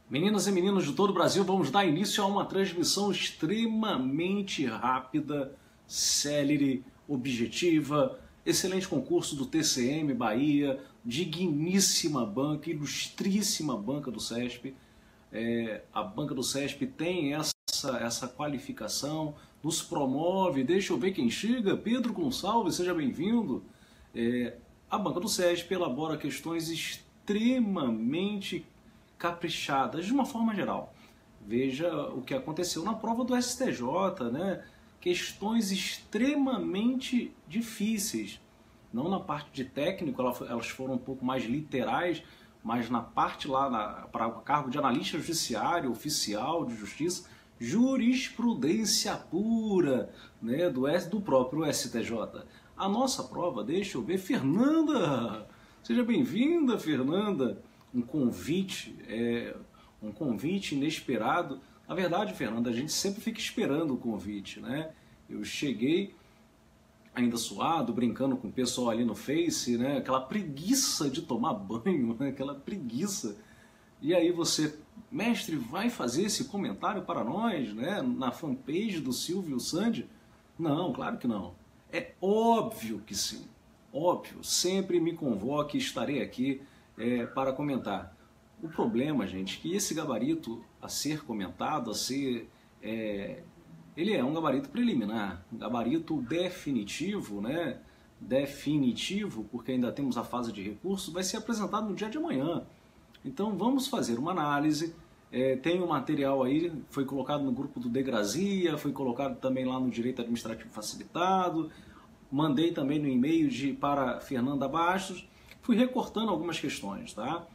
Meninas e meninos de todo o Brasil, vamos dar início a uma transmissão extremamente rápida, célere, objetiva, excelente concurso do TCM Bahia, digníssima banca, ilustríssima banca do CESP. A banca do CESP tem essa qualificação, nos promove, deixa eu ver quem chega, Pedro Gonçalves, seja bem-vindo. A banca do CESP elabora questões extremamente caprichadas, de uma forma geral. Veja o que aconteceu na prova do STJ, né? Questões extremamente difíceis. Não na parte de técnico, elas foram um pouco mais literais, mas na parte lá, para o cargo de analista judiciário, oficial de justiça, jurisprudência pura, né? do próprio STJ. A nossa prova, deixa eu ver, Fernanda! Seja bem-vinda, Fernanda! Um convite inesperado. Na verdade, Fernanda, a gente sempre fica esperando o convite, né? Eu cheguei ainda suado, brincando com o pessoal ali no Face, né? Aquela preguiça de tomar banho, né? Aquela preguiça. E aí você, mestre, vai fazer esse comentário para nós, né? Na fanpage do Silvio Sandi? Não, claro que não. É óbvio que sim. Óbvio, sempre me convoque e estarei aqui para comentar. O problema, gente, é que esse gabarito a ser comentado, ele é um gabarito preliminar, um gabarito definitivo, né? Definitivo, porque ainda temos a fase de recurso, vai ser apresentado no dia de amanhã. Então vamos fazer uma análise. Tem um material aí, foi colocado no grupo do Degrazia, foi colocado também lá no Direito Administrativo Facilitado, mandei também no e-mail para Fernanda Bastos. Fui recortando algumas questões, tá?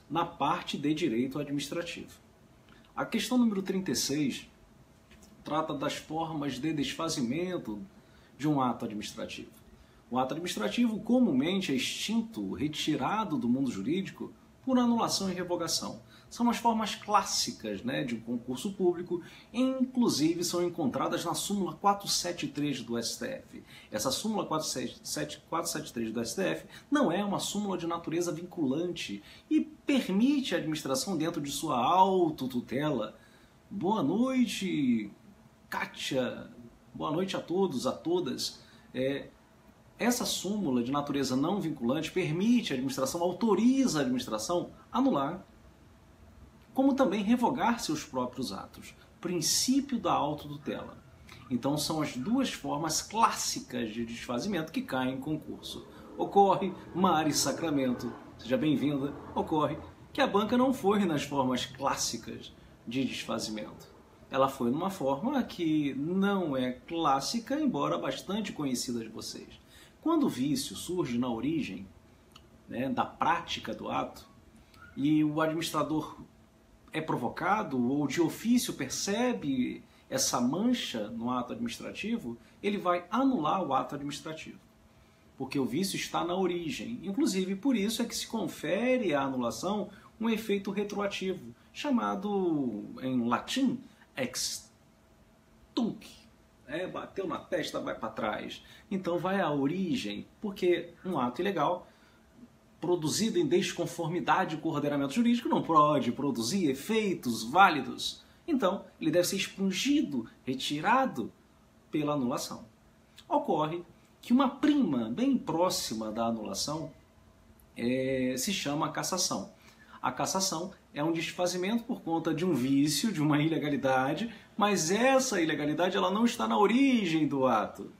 Na parte de direito administrativo. A questão número 36 trata das formas de desfazimento de um ato administrativo. O ato administrativo comumente é extinto, retirado do mundo jurídico por anulação e revogação. São as formas clássicas, né, de um concurso público, inclusive são encontradas na súmula 473 do STF. Essa súmula 473 do STF não é uma súmula de natureza vinculante e permite a administração dentro de sua autotutela. Boa noite, Kátia. Boa noite a todos, a todas. Essa súmula de natureza não vinculante permite a administração, autoriza a administração a anular, como também revogar seus próprios atos. Princípio da autotutela. Então são as duas formas clássicas de desfazimento que caem em concurso. Ocorre, Mari Sacramento, seja bem-vinda, ocorre que a banca não foi nas formas clássicas de desfazimento. Ela foi numa forma que não é clássica, embora bastante conhecida de vocês. Quando o vício surge na origem, né, da prática do ato, e o administrador é provocado ou de ofício percebe essa mancha no ato administrativo, ele vai anular o ato administrativo, porque o vício está na origem. Inclusive, por isso é que se confere à anulação um efeito retroativo, chamado em latim ex tunc. Bateu na testa, vai para trás. Então vai à origem, porque um ato ilegal produzido em desconformidade com o ordenamento jurídico não pode produzir efeitos válidos. Então, ele deve ser expungido, retirado pela anulação. Ocorre que uma prima bem próxima da anulação se chama cassação. A cassação é um desfazimento por conta de um vício, de uma ilegalidade, mas essa ilegalidade ela não está na origem do ato.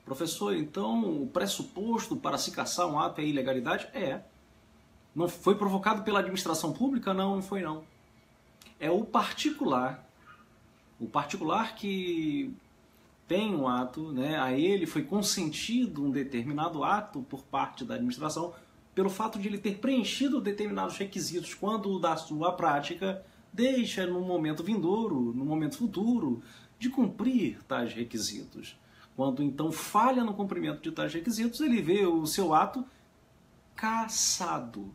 Professor, então o pressuposto para se cassar um ato é ilegalidade? Não foi provocado pela administração pública? Não, não foi não. É o particular que tem um ato, né, a ele foi consentido um determinado ato por parte da administração pelo fato de ele ter preenchido determinados requisitos quando da sua prática deixa no momento vindouro, no momento futuro, de cumprir tais requisitos. Quando então falha no cumprimento de tais requisitos, ele vê o seu ato cassado.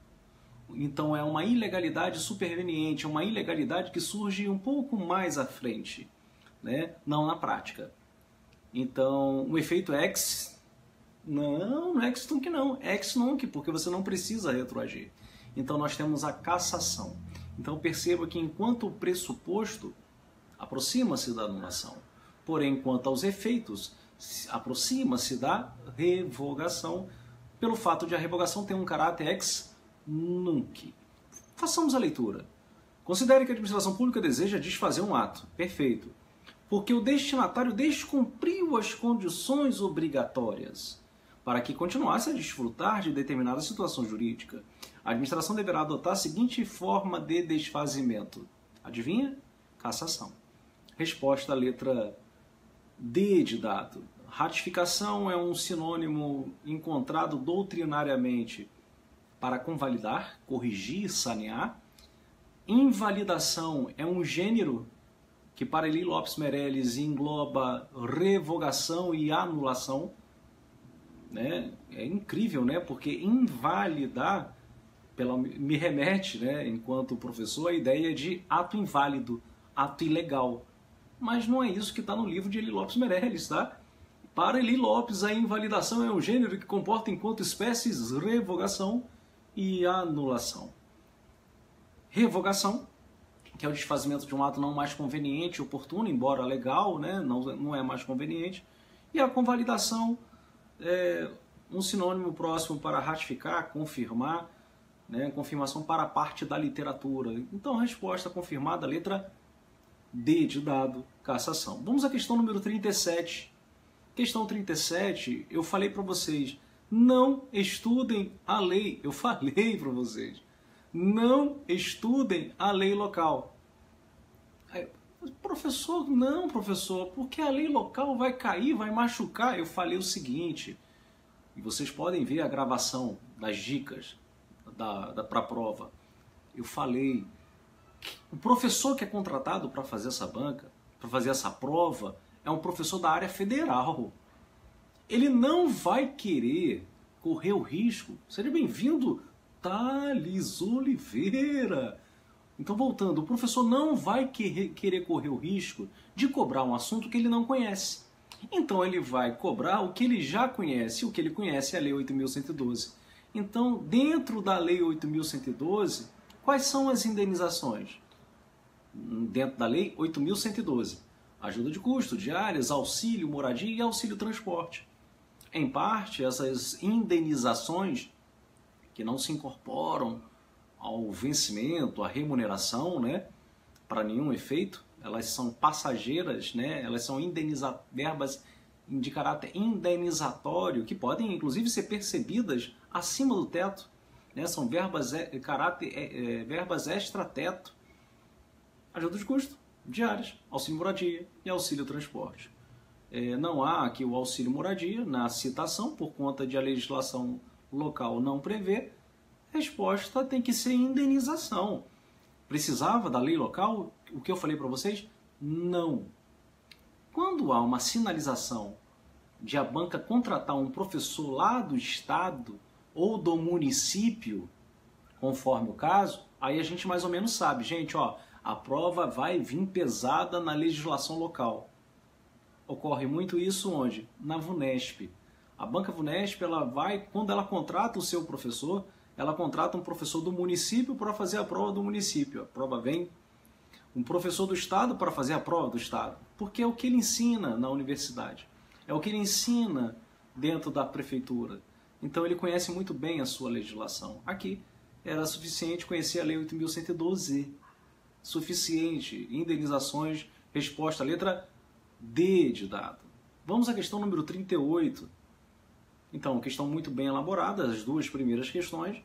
Então é uma ilegalidade superveniente, uma ilegalidade que surge um pouco mais à frente, né? Não na prática. Então o efeito não é ex tunc não, ex nunc, porque você não precisa retroagir. Então nós temos a cassação. Então perceba que enquanto o pressuposto aproxima-se da anulação, porém quanto aos efeitos, aproxima-se da revogação, pelo fato de a revogação ter um caráter ex nunc. Façamos a leitura. Considere que a administração pública deseja desfazer um ato. Perfeito. Porque o destinatário descumpriu as condições obrigatórias para que continuasse a desfrutar de determinada situação jurídica. A administração deverá adotar a seguinte forma de desfazimento. Adivinha? Cassação. Resposta à letra D de dado. Ratificação é um sinônimo encontrado doutrinariamente para convalidar, corrigir, sanear. Invalidação é um gênero que para Eli Lopes Meireles engloba revogação e anulação. Né? É incrível, né? Porque invalidar me remete, né, enquanto professor, a ideia de ato inválido, ato ilegal. Mas não é isso que está no livro de Eli Lopes Meireles, tá? Para Eli Lopes, a invalidação é um gênero que comporta enquanto espécies revogação e anulação. Revogação, que é o desfazimento de um ato não mais conveniente, oportuno, embora legal, né, não é mais conveniente. E a convalidação é um sinônimo próximo para ratificar, confirmar, né, confirmação para a parte da literatura. Então, a resposta confirmada, letra D de dado, cassação. Vamos à questão número 37. Questão 37, eu falei para vocês, não estudem a lei. Eu falei para vocês, não estudem a lei local. Professor, não, professor, porque a lei local vai cair, vai machucar. Eu falei o seguinte, e vocês podem ver a gravação das dicas para a prova. Eu falei que o professor que é contratado para fazer essa banca, para fazer essa prova, é um professor da área federal. Ele não vai querer correr o risco. Seja bem-vindo, Thales Oliveira. Então, voltando, o professor não vai querer correr o risco de cobrar um assunto que ele não conhece. Então, ele vai cobrar o que ele já conhece. O que ele conhece é a Lei 8.112. Então, dentro da Lei 8.112, quais são as indenizações? Dentro da Lei 8.112, ajuda de custo, diárias, auxílio moradia e auxílio transporte. Em parte, essas indenizações que não se incorporam ao vencimento, à remuneração, né, para nenhum efeito, elas são passageiras, né, elas são verbas de caráter indenizatório, que podem inclusive ser percebidas acima do teto, né, são verbas extra-teto, ajuda de custo, diárias, auxílio moradia e auxílio transporte. Não há aqui o auxílio moradia na citação, por conta de a legislação local não prever, resposta tem que ser indenização. Precisava da lei local? O que eu falei para vocês? Não. Quando há uma sinalização de a banca contratar um professor lá do estado ou do município, conforme o caso, aí a gente mais ou menos sabe, gente, ó, a prova vai vir pesada na legislação local. Ocorre muito isso onde? Na VUNESP. A banca VUNESP, ela vai, quando ela contrata o seu professor, ela contrata um professor do município para fazer a prova do município. A prova vem um professor do estado para fazer a prova do estado, porque é o que ele ensina na universidade, é o que ele ensina dentro da prefeitura. Então ele conhece muito bem a sua legislação. Aqui era suficiente conhecer a Lei 8.112. Suficiente. Indenizações, resposta, letra D de dado. Vamos à questão número 38. Então, questão muito bem elaborada, as duas primeiras questões.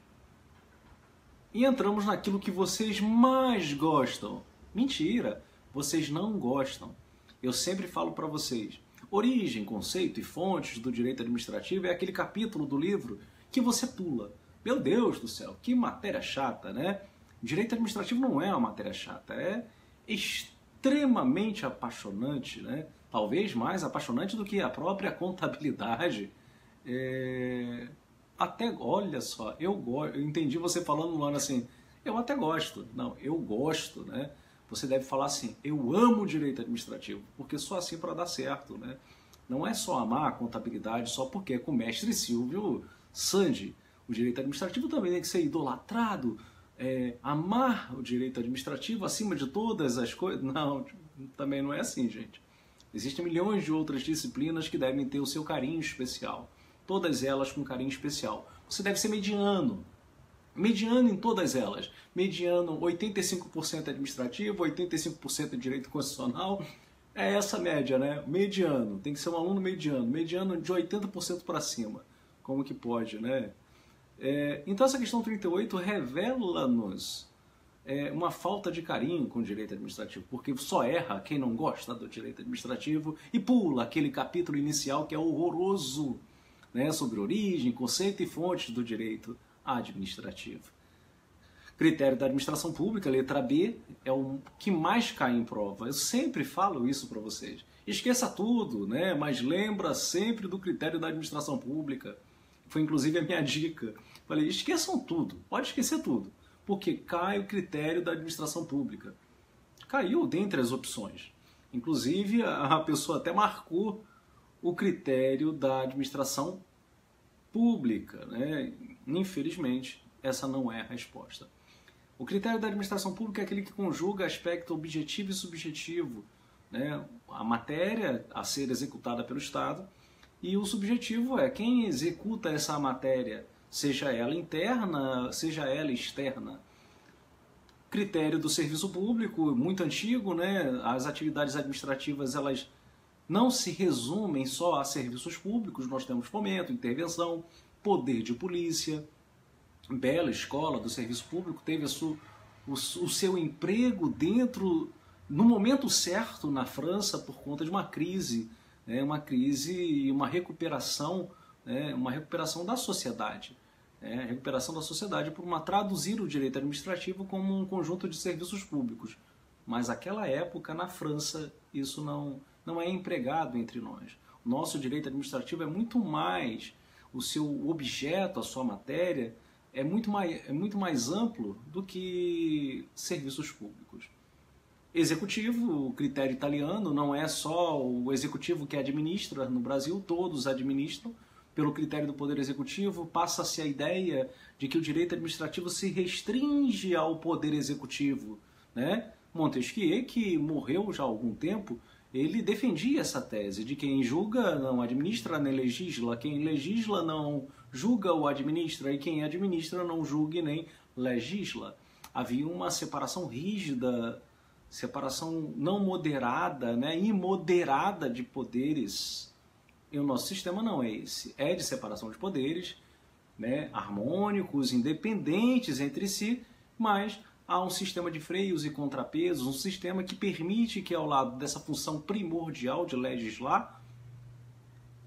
E entramos naquilo que vocês mais gostam. Mentira, vocês não gostam. Eu sempre falo para vocês, origem, conceito e fontes do direito administrativo é aquele capítulo do livro que você pula. Meu Deus do céu, que matéria chata, né? Direito administrativo não é uma matéria chata, é extremamente apaixonante, né? Talvez mais apaixonante do que a própria contabilidade. Até, olha só, eu entendi você falando, Luana, assim, eu até gosto. Não, eu gosto, né? Você deve falar assim, eu amo direito administrativo, porque só assim para dar certo, né? Não é só amar a contabilidade só porque é com o mestre Silvio Sandi. O direito administrativo também tem que ser idolatrado amar o direito administrativo acima de todas as coisas. Não, também não é assim, gente. Existem milhões de outras disciplinas que devem ter o seu carinho especial. Todas elas com carinho especial. Você deve ser mediano. Mediano em todas elas. Mediano 85% administrativo, 85% direito constitucional. É essa média, né? Mediano. Tem que ser um aluno mediano. Mediano de 80% para cima. Como que pode, né? Então essa questão 38 revela-nos uma falta de carinho com o direito administrativo, porque só erra quem não gosta do direito administrativo e pula aquele capítulo inicial que é horroroso, né? Sobre origem, conceito e fontes do direito administrativo. Critério da administração pública, letra B, é o que mais cai em prova. Eu sempre falo isso para vocês. Esqueça tudo, né? Mas lembra sempre do critério da administração pública. Foi inclusive a minha dica. Falei, esqueçam tudo, pode esquecer tudo, porque cai o critério da administração pública. Caiu dentre as opções. Inclusive, a pessoa até marcou o critério da administração pública, né? Infelizmente, essa não é a resposta. O critério da administração pública é aquele que conjuga aspecto objetivo e subjetivo, né? A matéria a ser executada pelo Estado, e o subjetivo é quem executa essa matéria, seja ela interna, seja ela externa. Critério do serviço público, muito antigo, né? As atividades administrativas, elas não se resumem só a serviços públicos, nós temos fomento, intervenção, poder de polícia. Bela escola do serviço público, teve o seu emprego no momento certo na França por conta de uma crise, né? Uma crise e uma recuperação da sociedade. Recuperação da sociedade por traduzir o direito administrativo como um conjunto de serviços públicos. Mas naquela época, na França, isso não é empregado entre nós. O nosso direito administrativo é muito mais, o seu objeto, a sua matéria, é muito mais amplo do que serviços públicos. Executivo, o critério italiano, não é só o executivo que administra no Brasil, todos administram. Pelo critério do Poder Executivo, passa-se a ideia de que o direito administrativo se restringe ao Poder Executivo, né? Montesquieu, que morreu já há algum tempo, ele defendia essa tese de quem julga não administra nem legisla, quem legisla não julga ou administra, e quem administra não julga e nem legisla. Havia uma separação rígida, separação não moderada, né, imoderada de poderes. E o nosso sistema não é esse. É de separação de poderes, né, harmônicos, independentes entre si, mas há um sistema de freios e contrapesos, um sistema que permite que, ao lado dessa função primordial de legislar,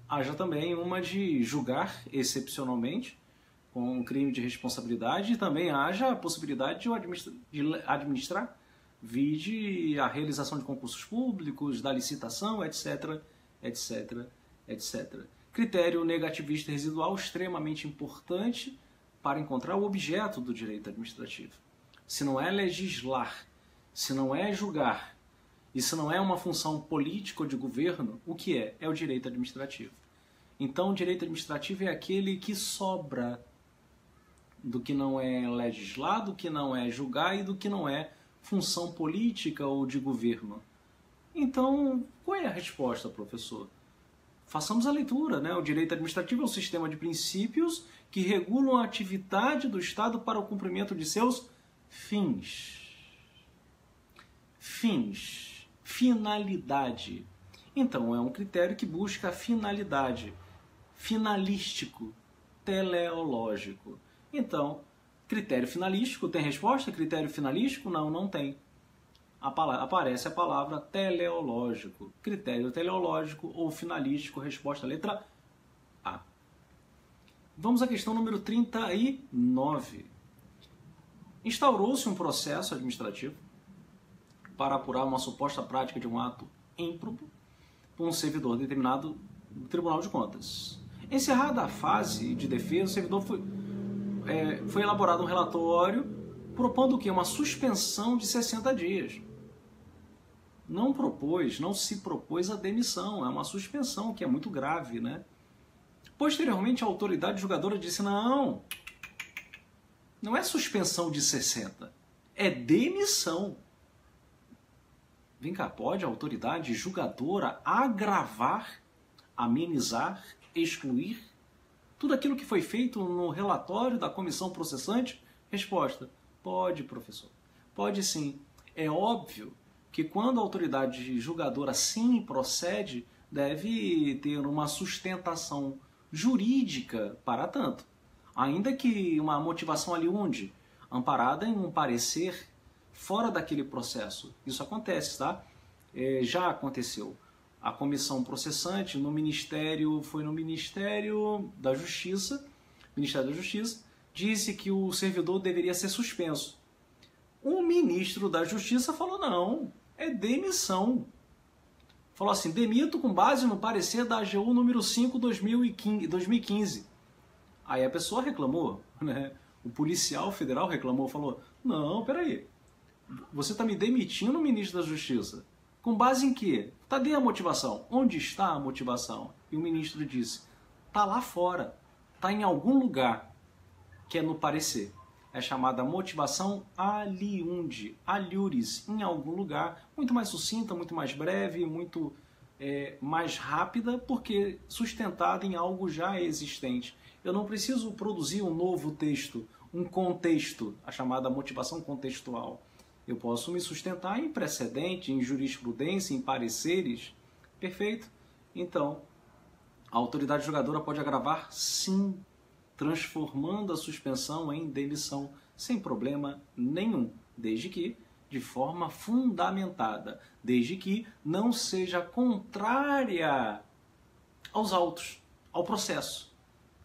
haja também uma de julgar excepcionalmente, com um crime de responsabilidade, e também haja a possibilidade de administrar, vide a realização de concursos públicos, da licitação, etc, etc, etc. Critério negativista residual extremamente importante para encontrar o objeto do direito administrativo. Se não é legislar, se não é julgar, e se não é uma função política ou de governo, o que é? É o direito administrativo. Então, o direito administrativo é aquele que sobra do que não é legislar, do que não é julgar e do que não é função política ou de governo. Então, qual é a resposta, professor? Façamos a leitura, né? O direito administrativo é um sistema de princípios que regulam a atividade do Estado para o cumprimento de seus fins. Fins. Finalidade. Então, é um critério que busca a finalidade. Finalístico. Teleológico. Então, critério finalístico tem resposta? Critério finalístico? Não, não tem. Aparece a palavra teleológico. Critério teleológico ou finalístico, resposta letra A. Vamos à questão número 39. Instaurou-se um processo administrativo para apurar uma suposta prática de um ato ímprobo por um servidor determinado do Tribunal de Contas. Encerrada a fase de defesa, o servidor foi elaborado um relatório propondo o quê? Uma suspensão de 60 dias. Não se propôs a demissão, é uma suspensão que é muito grave, né? Posteriormente, a autoridade julgadora disse, não, Não é suspensão de 60, é demissão. Vem cá, pode a autoridade julgadora agravar, amenizar, excluir tudo aquilo que foi feito no relatório da comissão processante? Resposta: pode, professor. Pode sim. É óbvio que quando a autoridade julgadora sim procede, deve ter uma sustentação jurídica para tanto. Ainda que uma motivação ali onde? Amparada em um parecer fora daquele processo. Isso acontece, tá? Já aconteceu. A comissão processante no Ministério, foi no Ministério da Justiça, disse que o servidor deveria ser suspenso. O ministro da Justiça falou: não, é demissão. Falou assim: demito com base no parecer da AGU número 5, 2015. Aí a pessoa reclamou, né? O policial federal reclamou, falou: não, peraí, você está me demitindo, ministro da Justiça. Com base em quê? Cadê a motivação? Onde está a motivação? E o ministro disse: está lá fora, está em algum lugar, que é no parecer. É chamada motivação aliundi, aliuris, em algum lugar, muito mais sucinta, muito mais breve, muito mais rápida, porque sustentada em algo já existente. Eu não preciso produzir um novo texto, um contexto, a chamada motivação contextual. Eu posso me sustentar em precedente, em jurisprudência, em pareceres. Perfeito? Então, a autoridade julgadora pode agravar, sim, transformando a suspensão em demissão, sem problema nenhum, desde que de forma fundamentada, desde que não seja contrária aos autos, ao processo.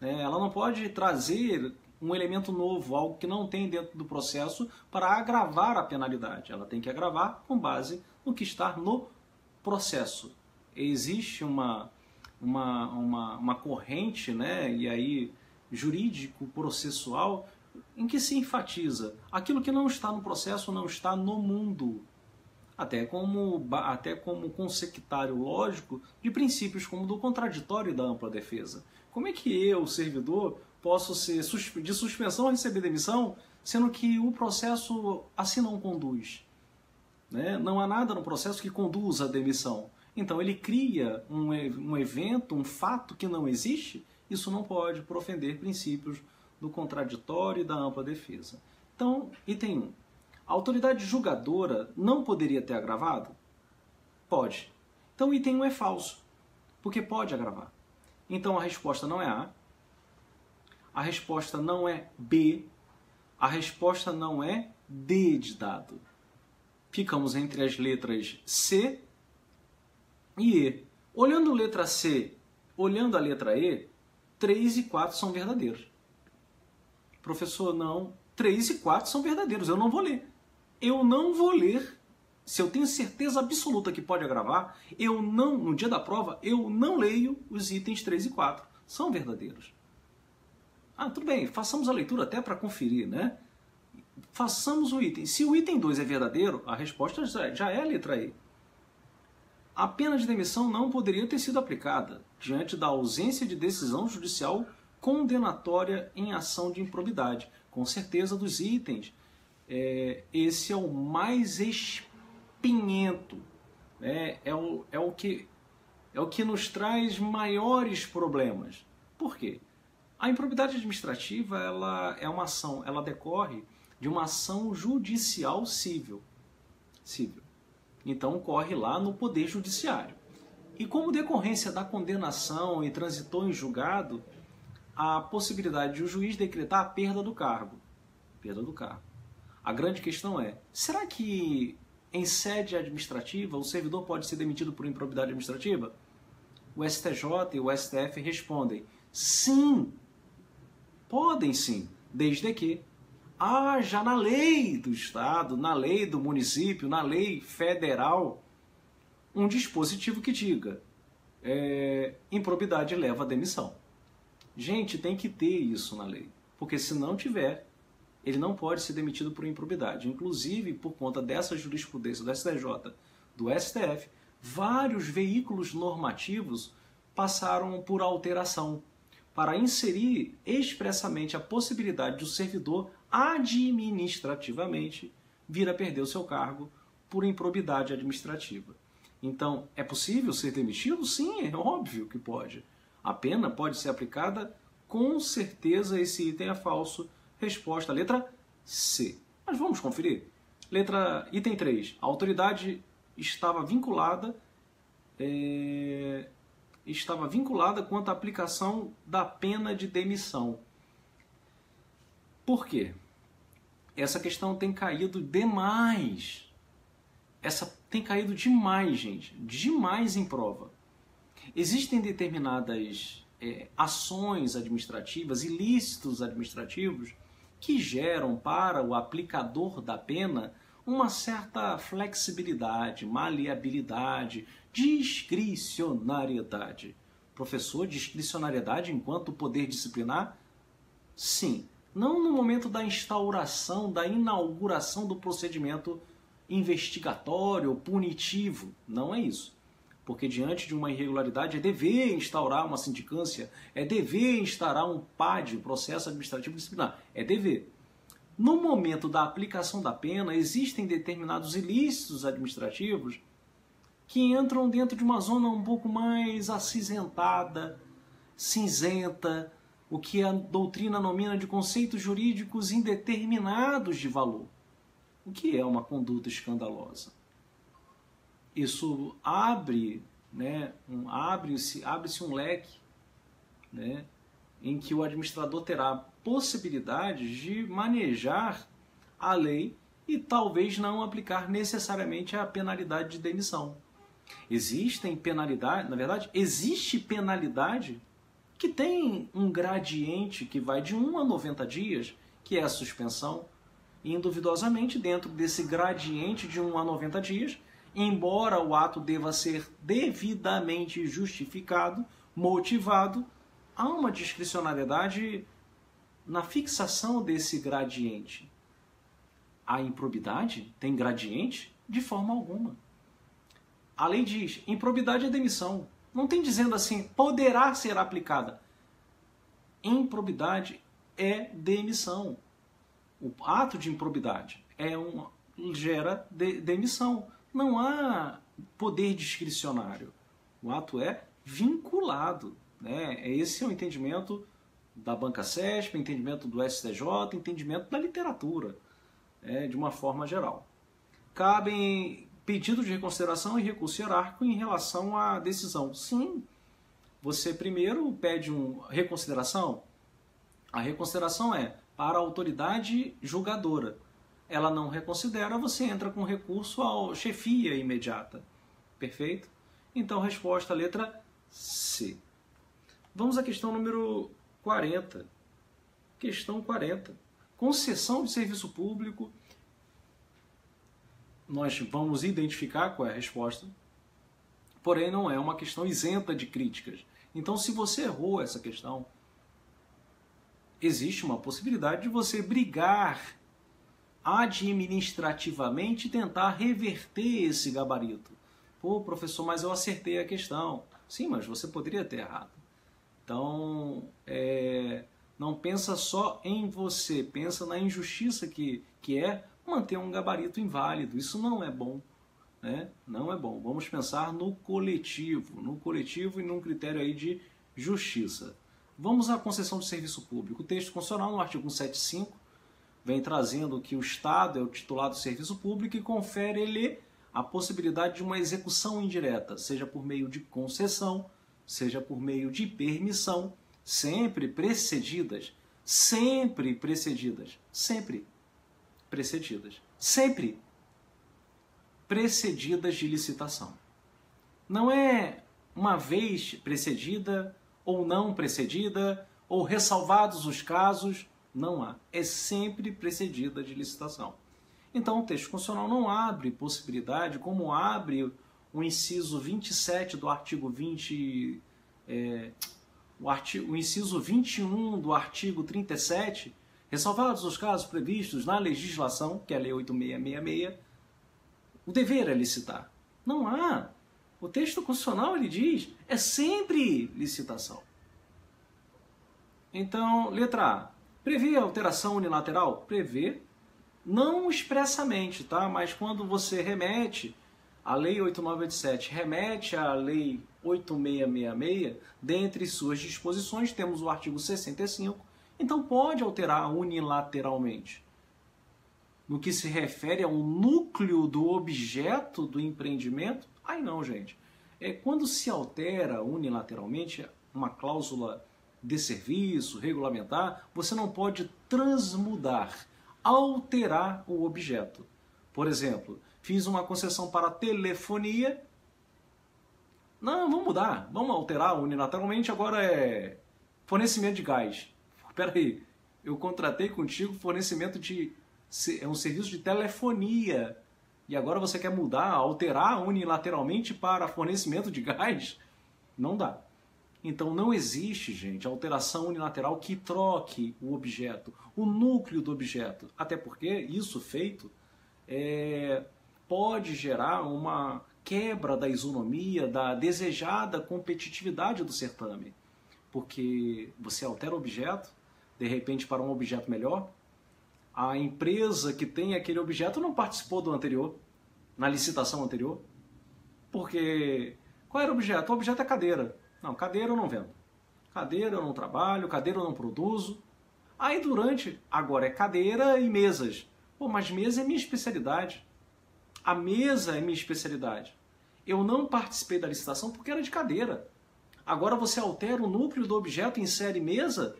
Ela não pode trazer um elemento novo, algo que não tem dentro do processo, para agravar a penalidade. Ela tem que agravar com base no que está no processo. Existe uma corrente, e aí jurídico-processual, em que se enfatiza aquilo que não está no processo, não está no mundo. Até como consectário lógico de princípios como do contraditório e da ampla defesa. Como é que eu, servidor, posso ser de suspensão a receber demissão, sendo que o processo assim não conduz? Não há nada no processo que conduza à demissão. Então ele cria um evento, um fato que não existe. Isso não pode, por ofender princípios do contraditório e da ampla defesa. Então, item 1. A autoridade julgadora não poderia ter agravado? Pode. Então, o item 1 é falso, porque pode agravar. Então, a resposta não é A, a resposta não é B, a resposta não é D de dado. Ficamos entre as letras C e E. Olhando a letra C, olhando a letra E, 3 e 4 são verdadeiros. Professor, não. 3 e 4 são verdadeiros. Eu não vou ler. Eu não vou ler. Se eu tenho certeza absoluta que pode agravar, no dia da prova, eu não leio os itens 3 e 4. São verdadeiros. Tudo bem. Façamos a leitura até para conferir, né? Façamos o item. Se o item 2 é verdadeiro, a resposta já é a letra E. A pena de demissão não poderia ter sido aplicada diante da ausência de decisão judicial condenatória em ação de improbidade. Com certeza, dos itens, esse é o mais espinhento, é o que nos traz maiores problemas. Por quê? A improbidade administrativa é uma ação, ela decorre de uma ação judicial civil. Então, corre lá no Poder Judiciário. E como decorrência da condenação e transitou em julgado, a possibilidade de o juiz decretar a perda do cargo. A grande questão é, será que em sede administrativa o servidor pode ser demitido por improbidade administrativa? O STJ e o STF respondem, sim, podem sim, desde que haja na lei do Estado, na lei do município, na lei federal, um dispositivo que diga improbidade leva à demissão. Gente, tem que ter isso na lei, porque se não tiver, ele não pode ser demitido por improbidade. Inclusive, por conta dessa jurisprudência do STJ, do STF, vários veículos normativos passaram por alteração. para inserir expressamente a possibilidade de o servidor administrativamente vir a perder o seu cargo por improbidade administrativa. Então, é possível ser demitido? Sim, é óbvio que pode. A pena pode ser aplicada? Com certeza esse item é falso. Resposta, letra C. Mas vamos conferir. Item 3. A autoridade estava vinculada quanto à aplicação da pena de demissão. Por quê? Essa questão tem caído demais. Tem caído demais, gente. Demais em prova. Existem determinadas ações administrativas, ilícitos administrativos, que geram para o aplicador da pena uma certa flexibilidade, maleabilidade, discricionariedade. Professor, discricionariedade enquanto poder disciplinar? Sim. Não no momento da instauração, da inauguração do procedimento investigatório ou punitivo. Não é isso. Porque diante de uma irregularidade é dever instaurar uma sindicância, é dever instaurar um PAD, um processo administrativo disciplinar. É dever. No momento da aplicação da pena, existem determinados ilícitos administrativos que entram dentro de uma zona um pouco mais acinzentada, cinzenta, o que a doutrina denomina de conceitos jurídicos indeterminados de valor. O que é uma conduta escandalosa? Isso abre-se um leque, né, em que o administrador terá possibilidades de manejar a lei e talvez não aplicar necessariamente a penalidade de demissão. Existem penalidades, na verdade, existe penalidade que tem um gradiente que vai de 1 a 90 dias, que é a suspensão, e duvidosamente dentro desse gradiente de 1 a 90 dias, embora o ato deva ser devidamente justificado, motivado, há uma discricionariedade na fixação desse gradiente. A improbidade tem gradiente? De forma alguma. A lei diz, improbidade é demissão. Não tem dizendo assim, poderá ser aplicada. Improbidade é demissão. O ato de improbidade gera demissão. Não há poder discricionário. O ato é vinculado. Né? Esse é o entendimento da Banca CESP, entendimento do STJ, entendimento da literatura, de uma forma geral. Cabem pedido de reconsideração e recurso hierárquico em relação à decisão. Sim, você primeiro pede uma reconsideração. A reconsideração é para a autoridade julgadora. Ela não reconsidera, você entra com recurso à chefia imediata. Perfeito? Então, resposta, letra C. Vamos à questão número 40. Questão 40. Concessão de serviço público. Nós vamos identificar qual é a resposta, porém não é uma questão isenta de críticas. Então, se você errou essa questão, existe uma possibilidade de você brigar administrativamente e tentar reverter esse gabarito. Pô, professor, mas eu acertei a questão. Sim, mas você poderia ter errado. Então, não pensa só em você, pensa na injustiça que é manter um gabarito inválido. Isso não é bom. Né? Não é bom. Vamos pensar no coletivo e num critério aí de justiça. Vamos à concessão de serviço público. O texto constitucional, no artigo 175, vem trazendo que o Estado é o titular do serviço público e confere-lhe a possibilidade de uma execução indireta, seja por meio de concessão, seja por meio de permissão, sempre precedidas de licitação. Não é uma vez precedida ou não precedida, ou ressalvados os casos, não há. É sempre precedida de licitação. Então, o texto constitucional não abre possibilidade, como abre o inciso 27 do artigo 20, o inciso 21 do artigo 37, ressalvados os casos previstos na legislação, que é a Lei 8666, o dever é licitar. Não há. O texto constitucional, ele diz, é sempre licitação. Então, letra A. Prevê alteração unilateral? Prevê, não expressamente, tá? Mas quando você remete a Lei 8987, remete à Lei 8666, dentre suas disposições, temos o artigo 65, então pode alterar unilateralmente. No que se refere ao núcleo do objeto do empreendimento, aí não, gente. Quando se altera unilateralmente uma cláusula de serviço, regulamentar, você não pode transmudar, alterar o objeto. Por exemplo, fiz uma concessão para telefonia, não, vamos mudar, vamos alterar unilateralmente, agora é fornecimento de gás. Espera aí, eu contratei contigo fornecimento é um serviço de telefonia, e agora você quer mudar, alterar unilateralmente para fornecimento de gás? Não dá. Então não existe, gente, alteração unilateral que troque o objeto, o núcleo do objeto. Até porque isso feito pode gerar uma quebra da isonomia, da desejada competitividade do certame. Porque você altera o objeto, de repente para um objeto melhor, a empresa que tem aquele objeto não participou do anterior, na licitação anterior. Porque qual era o objeto? O objeto é cadeira. Não, cadeira eu não vendo. Cadeira eu não trabalho, cadeira eu não produzo. Aí agora é cadeira e mesas. Pô, mas mesa é minha especialidade. A mesa é minha especialidade. Eu não participei da licitação porque era de cadeira. Agora você altera o núcleo do objeto e insere mesa?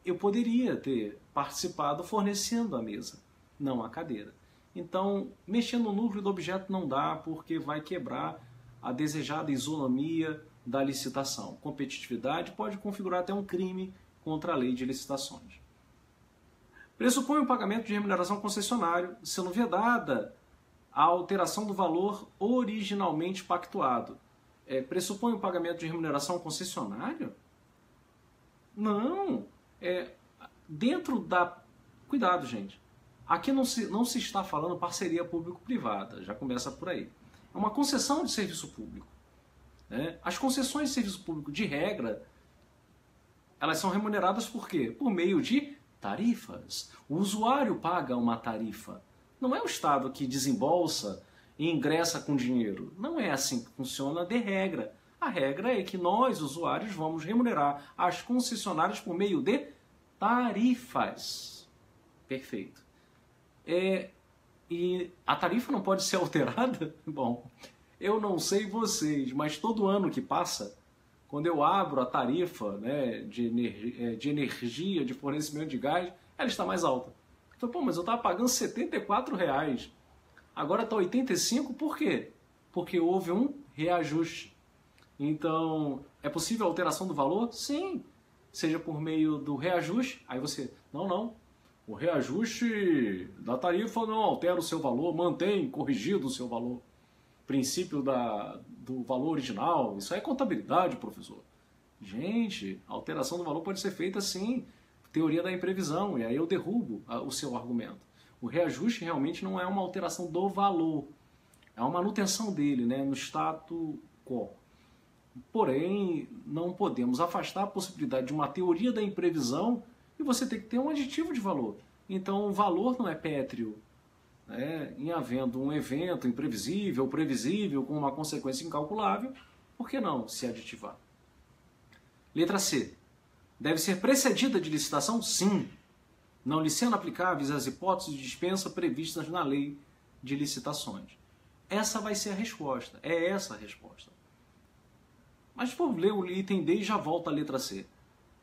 Eu poderia ter participado fornecendo a mesa, não a cadeira. Então, mexendo no núcleo do objeto não dá, porque vai quebrar a desejada isonomia da licitação. Competitividade pode configurar até um crime contra a lei de licitações. Pressupõe o pagamento de remuneração concessionário, sendo vedada a alteração do valor originalmente pactuado. Pressupõe o pagamento de remuneração concessionário? Não. Dentro da... Cuidado, gente. Aqui não se está falando parceria público-privada, já começa por aí. É uma concessão de serviço público. As concessões de serviço público, de regra, elas são remuneradas por quê? Por meio de tarifas. O usuário paga uma tarifa. Não é o Estado que desembolsa e ingressa com dinheiro. Não é assim que funciona de regra. A regra é que nós, usuários, vamos remunerar as concessionárias por meio de tarifas. Perfeito. E a tarifa não pode ser alterada? Bom, eu não sei vocês, mas todo ano que passa, quando eu abro a tarifa, né, de energia, de fornecimento de gás, ela está mais alta. Então, pô, mas eu estava pagando R$ 74,00. Agora está 85, por quê? Porque houve um reajuste. Então, é possível a alteração do valor? Sim. Seja por meio do reajuste, aí você, não, o reajuste da tarifa não altera o seu valor, mantém corrigido o seu valor. Princípio do valor original, isso é contabilidade, professor. Gente, a alteração do valor pode ser feita sim, teoria da imprevisão, e aí eu derrubo o seu argumento. O reajuste realmente não é uma alteração do valor, é uma manutenção dele, né, no status quo. Porém, não podemos afastar a possibilidade de uma teoria da imprevisão e você tem que ter um aditivo de valor. Então, o valor não é pétreo. Em havendo um evento imprevisível, previsível, com uma consequência incalculável, por que não se aditivar? Letra C. Deve ser precedida de licitação? Sim. Não lhe sendo aplicáveis as hipóteses de dispensa previstas na lei de licitações. Essa vai ser a resposta. É essa a resposta. Mas por ler o item D e já volta a letra C.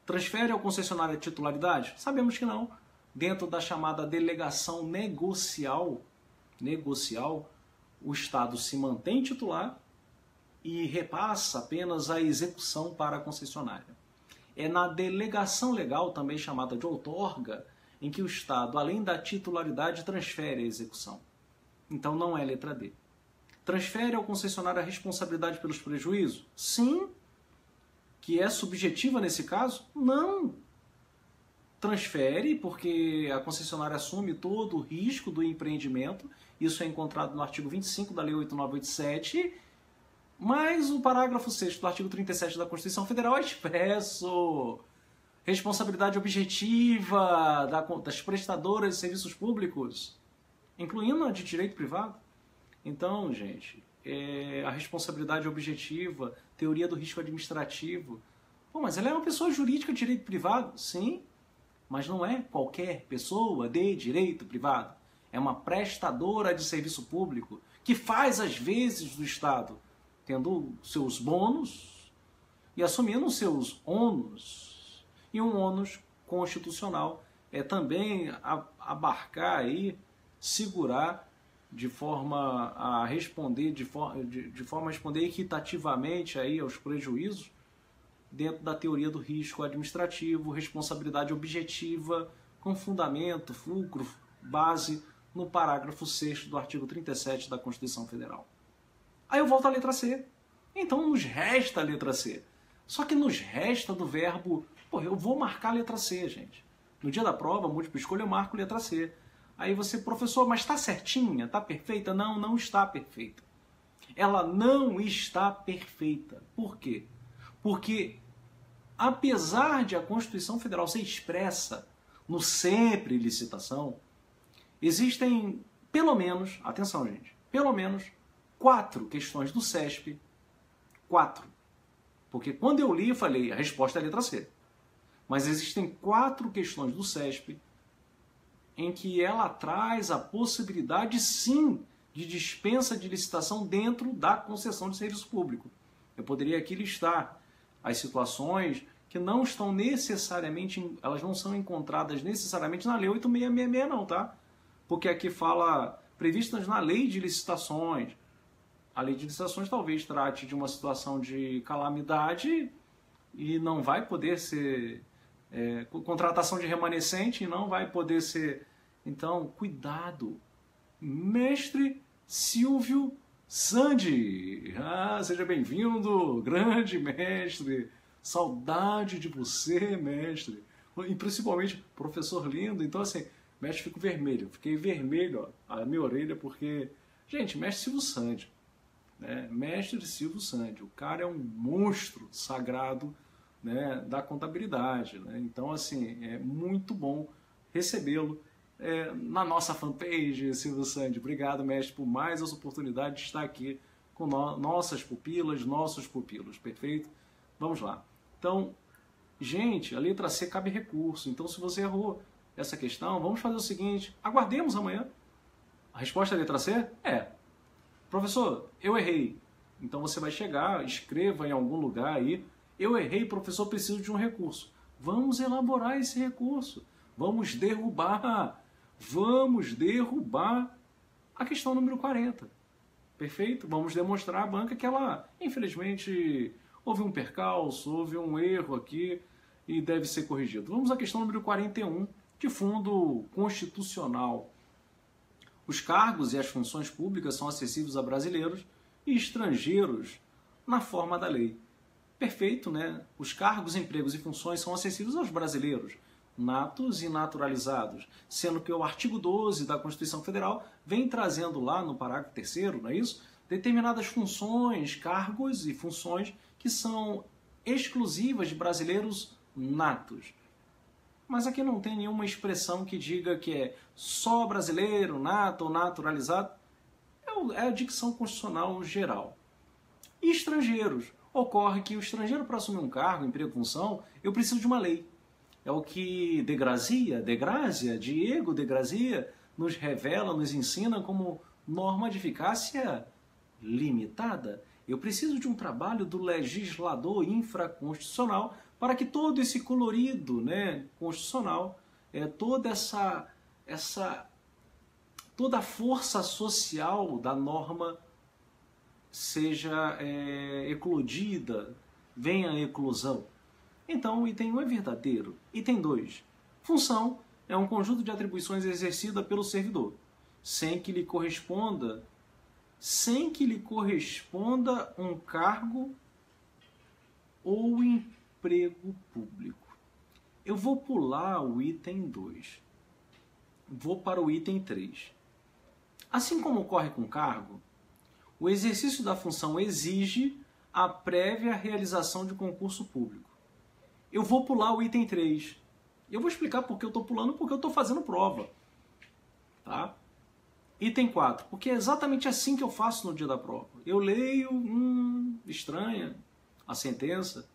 Transfere ao concessionário a titularidade? Sabemos que não. Dentro da chamada delegação negocial, o Estado se mantém titular e repassa apenas a execução para a concessionária. É na delegação legal, também chamada de outorga, em que o Estado, além da titularidade, transfere a execução. Então não é letra D. Transfere ao concessionário a responsabilidade pelos prejuízos? Sim. Que é subjetiva nesse caso? Não. Transfere porque a concessionária assume todo o risco do empreendimento. Isso é encontrado no artigo 25 da Lei 8987. Mas o parágrafo 6º do artigo 37 da Constituição Federal é expresso. responsabilidade objetiva das prestadoras de serviços públicos, incluindo a de direito privado. Então, gente, a responsabilidade objetiva, teoria do risco administrativo. Pô, mas ela é uma pessoa jurídica de direito privado? Sim, mas não é qualquer pessoa de direito privado. É uma prestadora de serviço público que faz as vezes do Estado, tendo seus bônus e assumindo seus ônus. E um ônus constitucional é também abarcar aí, segurar de forma a responder, de forma a responder equitativamente aí aos prejuízos dentro da teoria do risco administrativo, responsabilidade objetiva, com fundamento, fulcro, base no parágrafo 6º do artigo 37 da Constituição Federal. Aí eu volto à letra C. Então nos resta a letra C. Só que nos resta do verbo, pô, eu vou marcar a letra C, gente. No dia da prova, múltipla escolha, eu marco a letra C. Aí você, professor, mas está certinha? Está perfeita? Não, não está perfeita. Ela não está perfeita. Por quê? Porque, apesar de a Constituição Federal ser expressa no sempre licitação, existem pelo menos, atenção gente, pelo menos 4 questões do CESP, 4. Porque quando eu li, eu falei, a resposta é a letra C. Mas existem 4 questões do CESP em que ela traz a possibilidade, sim, de dispensa de licitação dentro da concessão de serviço público. Eu poderia aqui listar as situações que não estão necessariamente, elas não são encontradas necessariamente na Lei 8666 não, tá? Porque aqui fala previstas na Lei de Licitações. A Lei de Licitações talvez trate de uma situação de calamidade e não vai poder ser contratação de remanescente e não vai poder ser. Então, cuidado. Mestre Silvio Sandi. Seja bem-vindo, grande mestre. Saudade de você, mestre. E principalmente, professor lindo. Então, assim, mestre, fico vermelho. Fiquei vermelho, ó, a minha orelha, porque... Gente, mestre Silvio Sandi. Né? Mestre Silvio Sandi. O cara é um monstro sagrado, né, da contabilidade. Né? Então, assim, é muito bom recebê-lo na nossa fanpage, Silvio Sandi. Obrigado, mestre, por mais essa oportunidade de estar aqui com nossas pupilas, nossos pupilos. Perfeito? Vamos lá. Então, gente, a letra C cabe recurso. Então, se você errou essa questão, vamos fazer o seguinte, aguardemos amanhã. A resposta é a letra C? É. Professor, eu errei. Então, você vai chegar, escreva em algum lugar aí, eu errei, professor, preciso de um recurso. Vamos elaborar esse recurso. Vamos derrubar a questão número 40. Perfeito? Vamos demonstrar à banca que ela, infelizmente, houve um percalço, houve um erro aqui e deve ser corrigido. Vamos à questão número 41, de fundo constitucional. Os cargos e as funções públicas são acessíveis a brasileiros e estrangeiros na forma da lei. Perfeito, né? Os cargos, empregos e funções são acessíveis aos brasileiros, natos e naturalizados, sendo que o artigo 12 da Constituição Federal vem trazendo lá no parágrafo 3º, não é isso? Determinadas funções, cargos e funções que são exclusivas de brasileiros natos. Mas aqui não tem nenhuma expressão que diga que é só brasileiro, nato ou naturalizado. É a dicção constitucional geral. E estrangeiros. Ocorre que o estrangeiro, para assumir um cargo, emprego, função, eu preciso de uma lei. É o que de Grazia, Diego de Grazia, nos revela, nos ensina como norma de eficácia limitada. Eu preciso de um trabalho do legislador infraconstitucional para que todo esse colorido, né, constitucional, toda a força social da norma seja eclodida, venha a eclosão. Então, o item 1 é verdadeiro. Item 2. Função é um conjunto de atribuições exercida pelo servidor, sem que lhe corresponda um cargo ou emprego público. Eu vou pular o item 2. Vou para o item 3. Assim como ocorre com cargo, o exercício da função exige a prévia realização de concurso público. eu vou pular o item 3. Eu vou explicar por que eu estou pulando, porque eu estou fazendo prova. Tá? Item 4, porque é exatamente assim que eu faço no dia da prova. Eu leio, estranha a sentença,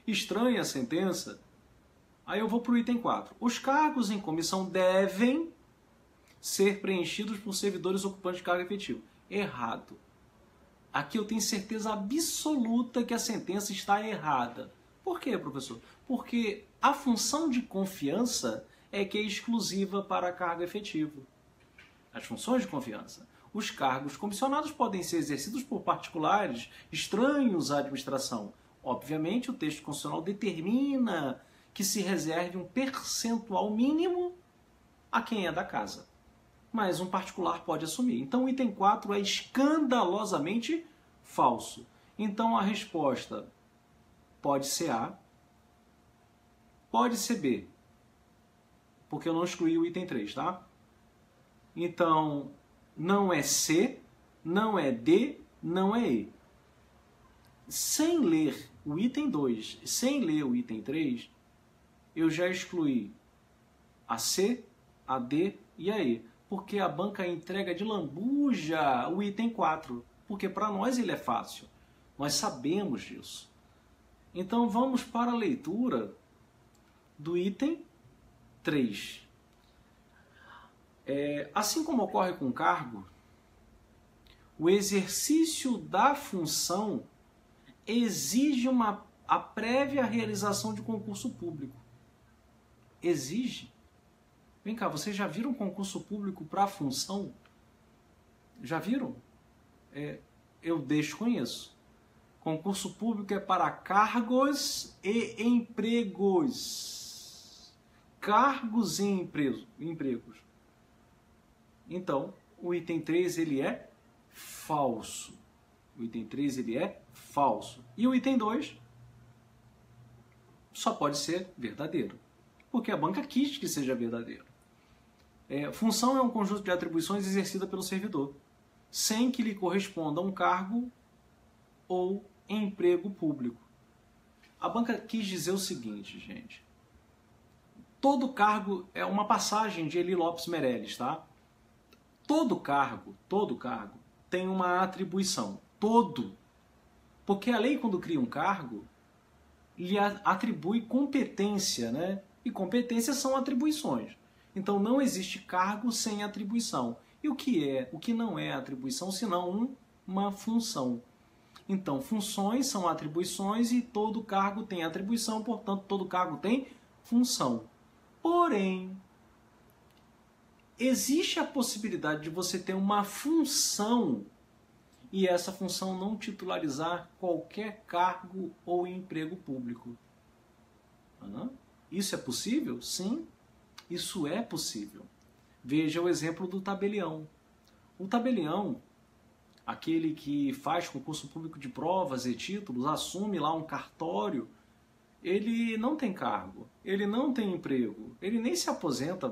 estranha a sentença. Aí eu vou para o item 4. Os cargos em comissão devem ser preenchidos por servidores ocupantes de cargo efetivo. Errado. Aqui eu tenho certeza absoluta que a sentença está errada. Por quê, professor? Porque a função de confiança é que é exclusiva para cargo efetivo. As funções de confiança. Os cargos comissionados podem ser exercidos por particulares estranhos à administração. Obviamente, o texto constitucional determina que se reserve um percentual mínimo a quem é da casa. Mas um particular pode assumir. Então, o item 4 é escandalosamente falso. Então, a resposta pode ser A, pode ser B, porque eu não excluí o item 3, tá? Então, não é C, não é D, não é E. Sem ler o item 2, sem ler o item 3, eu já excluí a C, a D e a E. Porque a banca entrega de lambuja o item 4. Porque para nós ele é fácil. Nós sabemos disso. Então vamos para a leitura do item 3. Assim como ocorre com o cargo, o exercício da função exige a prévia realização de concurso público. Exige. Vem cá, vocês já viram concurso público para função? Já viram? Eu desconheço. Concurso público é para cargos e empregos. Cargos e empregos. Então, o item 3 ele é falso. O item 3 ele é falso. E o item 2 só pode ser verdadeiro. Porque a banca quis que seja verdadeiro. Função é um conjunto de atribuições exercida pelo servidor, sem que lhe corresponda um cargo ou emprego público. A banca quis dizer o seguinte, gente. Todo cargo é uma passagem de Eli Lopes Meirelles, tá? Todo cargo tem uma atribuição. Todo. Porque a lei, quando cria um cargo, lhe atribui competência, né? E competências são atribuições. Então não existe cargo sem atribuição. E o que não é atribuição, senão uma função. Então, funções são atribuições e todo cargo tem atribuição, portanto, todo cargo tem função. Porém, existe a possibilidade de você ter uma função e essa função não titularizar qualquer cargo ou emprego público. Isso é possível? Sim, isso é possível. Veja o exemplo do tabelião. O tabelião, aquele que faz concurso público de provas e títulos, assume lá um cartório, ele não tem cargo, ele não tem emprego, ele nem se aposenta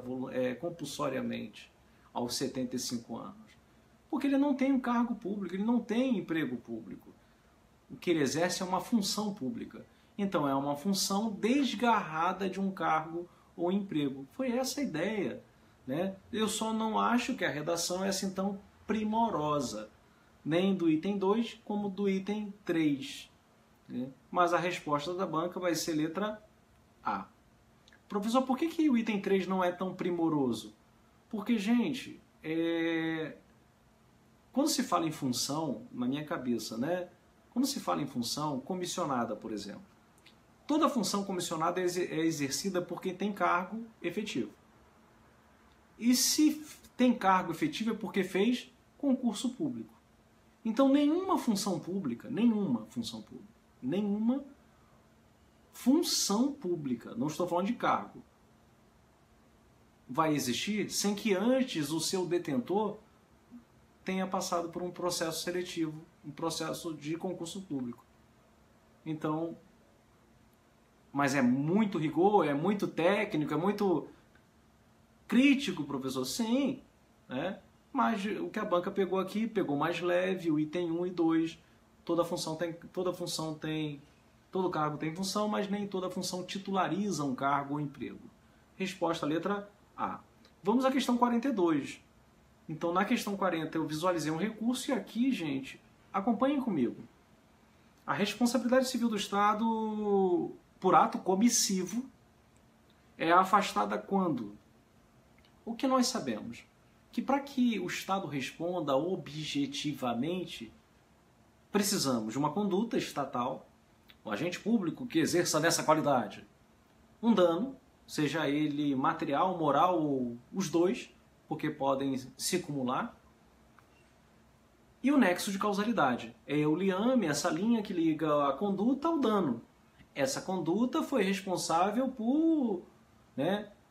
compulsoriamente aos 75 anos. Porque ele não tem um cargo público, ele não tem emprego público. O que ele exerce é uma função pública. Então é uma função desgarrada de um cargo ou emprego. Foi essa a ideia, né? Eu só não acho que a redação é assim tão primorosa, nem do item 2 como do item 3. Né? Mas a resposta da banca vai ser letra A. Professor, por que o item 3 não é tão primoroso? Porque, gente, quando se fala em função, na minha cabeça, né? Quando se fala em função comissionada, por exemplo, toda função comissionada é exercida por quem tem cargo efetivo. E se tem cargo efetivo é porque fez concurso público. Então nenhuma função pública, não estou falando de cargo, vai existir sem que antes o seu detentor tenha passado por um processo seletivo, um processo de concurso público. Então, mas é muito rigor, é muito técnico, é muito crítico, professor? Sim, né? Mas o que a banca pegou aqui, pegou mais leve, o item 1 e 2, toda função tem Todo cargo tem função, mas nem toda função titulariza um cargo ou emprego. Resposta letra A. Vamos à questão 42. Então, na questão 40, eu visualizei um recurso e aqui, gente, acompanhem comigo. A responsabilidade civil do Estado por ato comissivo é afastada quando? O que nós sabemos? Que para que o Estado responda objetivamente, precisamos de uma conduta estatal, um agente público que exerça nessa qualidade um dano, seja ele material, moral ou os dois, porque podem se acumular, e o nexo de causalidade. É o liame, essa linha que liga a conduta ao dano. Essa conduta foi responsável por...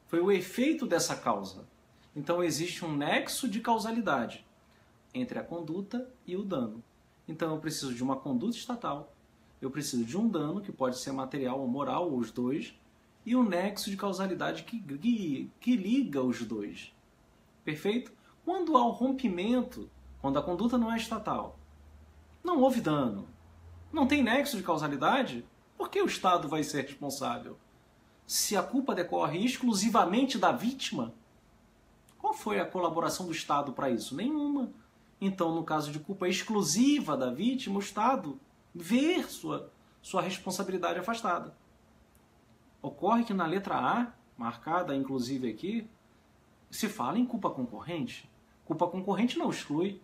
foi o efeito dessa causa. Então existe um nexo de causalidade entre a conduta e o dano. Então eu preciso de uma conduta estatal, eu preciso de um dano, que pode ser material ou moral, ou os dois, e um nexo de causalidade que liga os dois. Perfeito? Quando há o rompimento, quando a conduta não é estatal, não houve dano, não tem nexo de causalidade, por que o Estado vai ser responsável? Se a culpa decorre exclusivamente da vítima, qual foi a colaboração do Estado para isso? Nenhuma. Então, no caso de culpa exclusiva da vítima, o Estado vê sua responsabilidade afastada. Ocorre que na letra A, marcada inclusive aqui, se fala em culpa concorrente. Culpa concorrente não exclui.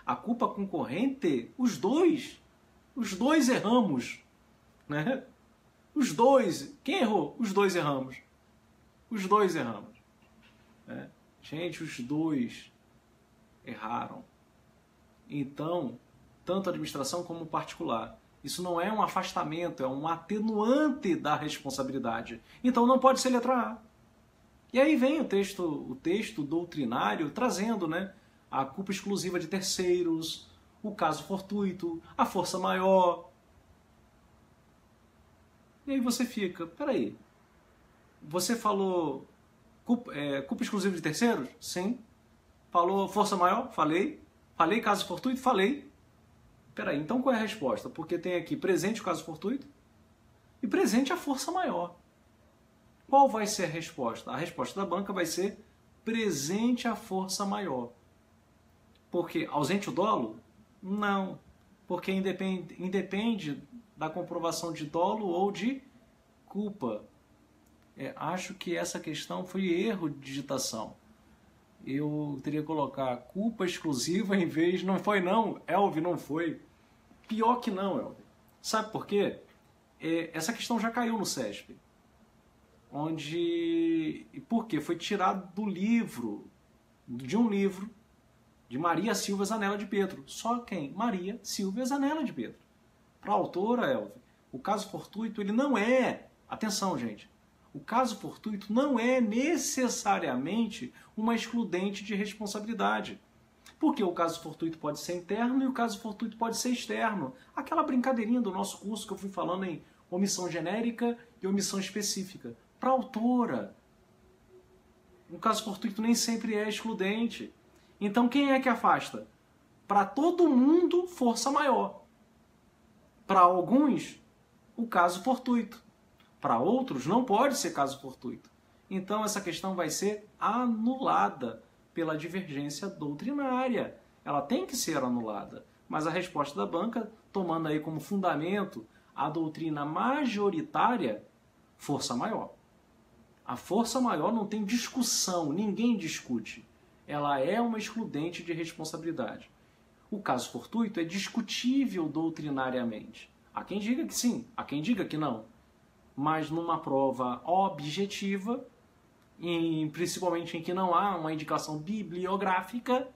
A culpa concorrente, os dois erramos, né? Os dois, quem errou? Os dois erramos. Os dois erramos. Né? Gente, os dois erraram. Então, tanto a administração como o particular. Isso não é um afastamento, é um atenuante da responsabilidade. Então não pode ser letra A. E aí vem o texto doutrinário trazendo, né, a culpa exclusiva de terceiros, o caso fortuito, a força maior. E aí você fica, peraí, você falou culpa exclusiva de terceiros? Sim. Falou força maior? Falei. Falei caso fortuito? Falei. Peraí, então qual é a resposta? Porque tem aqui presente o caso fortuito e presente a força maior. Qual vai ser a resposta? A resposta da banca vai ser presente a força maior. Porque ausente o dolo? Não. Porque independe da comprovação de dolo ou de culpa. Acho que essa questão foi erro de digitação. Eu teria que colocar culpa exclusiva em vez... Não foi não, Elvio, não foi. Pior que não, Elvio. Sabe por quê? Essa questão já caiu no CESP. Porque foi tirado do livro, de um livro, de Maria Silva Zanella de Pedro. Só quem? Maria Silva Zanella de Pedro. Para a autora, Elvio, o caso fortuito, ele não é... Atenção, gente. O caso fortuito não é necessariamente uma excludente de responsabilidade. Porque o caso fortuito pode ser interno e o caso fortuito pode ser externo. Aquela brincadeirinha do nosso curso que eu fui falando em omissão genérica e omissão específica. Para a autora, o caso fortuito nem sempre é excludente. Então quem é que afasta? Para todo mundo, força maior. Para alguns, o caso fortuito. Para outros, não pode ser caso fortuito. Então, essa questão vai ser anulada pela divergência doutrinária. Ela tem que ser anulada. Mas a resposta da banca, tomando aí como fundamento a doutrina majoritária, força maior. A força maior não tem discussão, ninguém discute. Ela é uma excludente de responsabilidade. O caso fortuito é discutível doutrinariamente. Há quem diga que sim, há quem diga que não. Mas numa prova objetiva, principalmente em que não há uma indicação bibliográfica,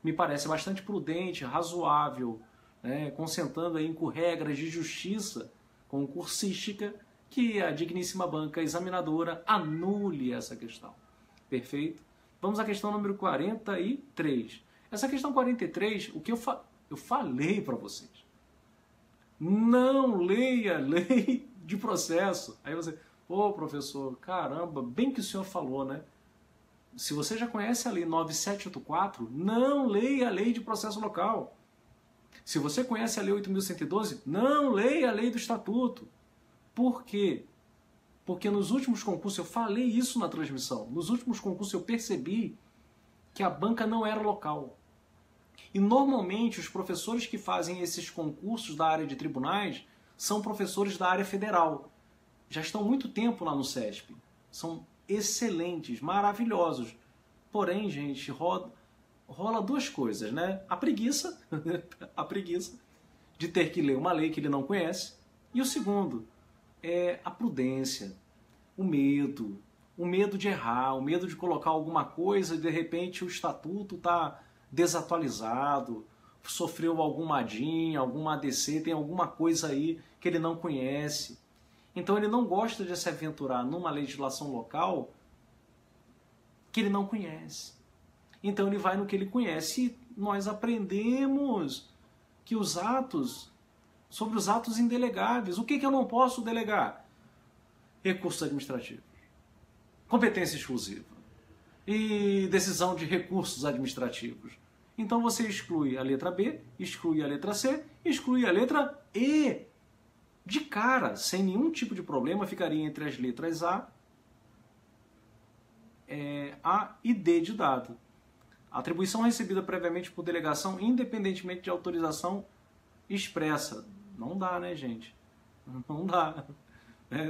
me parece bastante prudente, razoável, né, concentrando aí com regras de justiça concursística, que a digníssima banca examinadora anule essa questão. Perfeito? Vamos à questão número 43. Essa questão 43, o que eu falei para vocês. Não leia lei de processo. Aí você, pô, professor, caramba, bem que o senhor falou, né? Se você já conhece a lei 9784, não leia a lei de processo local. Se você conhece a Lei 8.112, não leia a Lei do Estatuto. Por quê? Porque nos últimos concursos, eu falei isso na transmissão, nos últimos concursos eu percebi que a banca não era local. E normalmente os professores que fazem esses concursos da área de tribunais são professores da área federal. Já estão há muito tempo lá no CESP. São excelentes, maravilhosos. Porém, gente, rola duas coisas, né? A preguiça, a preguiça de ter que ler uma lei que ele não conhece. E o segundo é a prudência, o medo de errar, o medo de colocar alguma coisa e de repente o estatuto está desatualizado, sofreu alguma ADIM, alguma ADC, tem alguma coisa aí que ele não conhece. Então ele não gosta de se aventurar numa legislação local que ele não conhece. Então ele vai no que ele conhece. E nós aprendemos que sobre os atos indelegáveis. O que eu não posso delegar? Recursos administrativos, competência exclusiva e decisão de recursos administrativos. Então você exclui a letra B, exclui a letra C, exclui a letra E. De cara, sem nenhum tipo de problema, ficaria entre as letras A e D de dado. Atribuição recebida previamente por delegação, independentemente de autorização expressa. Não dá, né, gente? Não dá.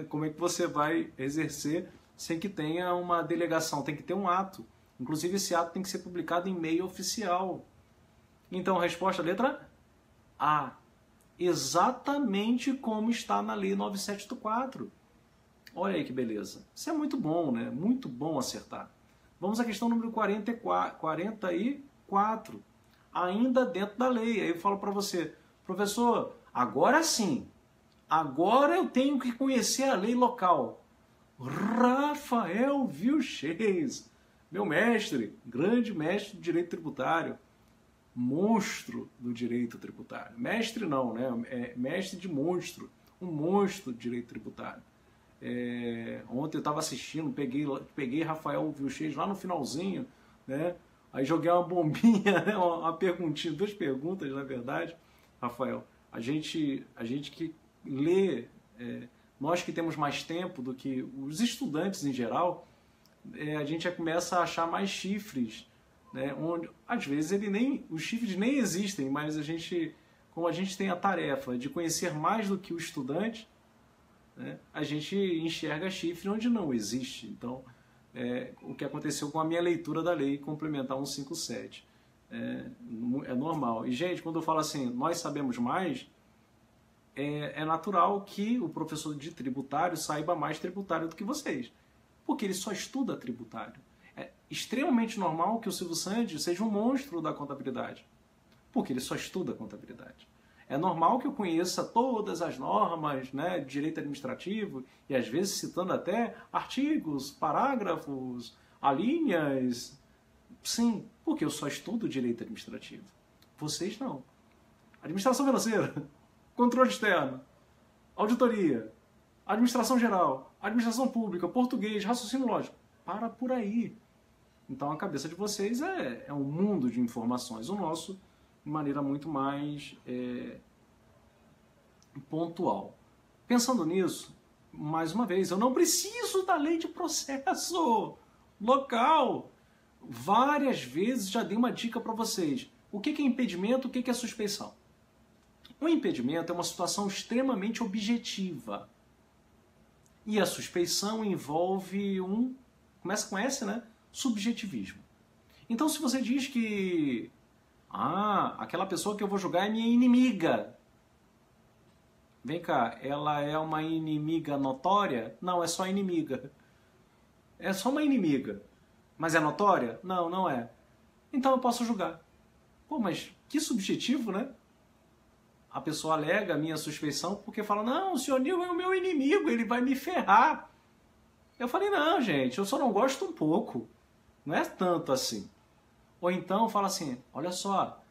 Como é que você vai exercer sem que tenha uma delegação? Tem que ter um ato. Inclusive, esse ato tem que ser publicado em meio oficial. Então, resposta, letra A. Exatamente como está na Lei 9784. Olha aí que beleza. Isso é muito bom, né? Muito bom acertar. Vamos à questão número 44. Ainda dentro da lei. Aí eu falo para você, professor, agora sim. Agora eu tenho que conhecer a lei local. Rafael Vilches, meu mestre, grande mestre do direito tributário, monstro do direito tributário. Mestre não, né? Mestre de monstro, um monstro do direito tributário. Ontem eu estava assistindo, peguei Rafael Vilches lá no finalzinho, né? Aí joguei uma bombinha, né? Uma perguntinha, duas perguntas, na verdade, Rafael. A gente que lê, nós que temos mais tempo do que os estudantes em geral, a gente já começa a achar mais chifres, né? Onde às vezes os chifres nem existem, mas como a gente tem a tarefa de conhecer mais do que o estudante, né? A gente enxerga chifre onde não existe. Então, o que aconteceu com a minha leitura da lei complementar 157 é normal. E, gente, quando eu falo assim, nós sabemos mais, é natural que o professor de tributário saiba mais tributário do que vocês, porque ele só estuda tributário. É extremamente normal que o Silvio Santos seja um monstro da contabilidade, porque ele só estuda contabilidade. É normal que eu conheça todas as normas, né, de direito administrativo, e às vezes citando até artigos, parágrafos, alíneas. Sim, porque eu só estudo direito administrativo. Vocês não. Administração financeira, controle externo, auditoria, administração geral, administração pública, português, raciocínio lógico. Para por aí. Então a cabeça de vocês é um mundo de informações. O nosso, de maneira muito mais pontual. Pensando nisso, mais uma vez, eu não preciso da lei de processo local. Várias vezes já dei uma dica para vocês. O que é impedimento, o que é suspeição? O impedimento é uma situação extremamente objetiva. E a suspeição envolve começa com S, né? Subjetivismo. Então, se você diz que aquela pessoa que eu vou julgar é minha inimiga. Vem cá, ela é uma inimiga notória? Não, é só inimiga. É só uma inimiga. Mas é notória? Não, não é. Então eu posso julgar. Pô, mas que subjetivo, né? A pessoa alega a minha suspeição porque fala, não, o senhor Nil é o meu inimigo, ele vai me ferrar. Eu falei, não, gente, eu só não gosto um pouco. Não é tanto assim. Ou então fala assim, olha só,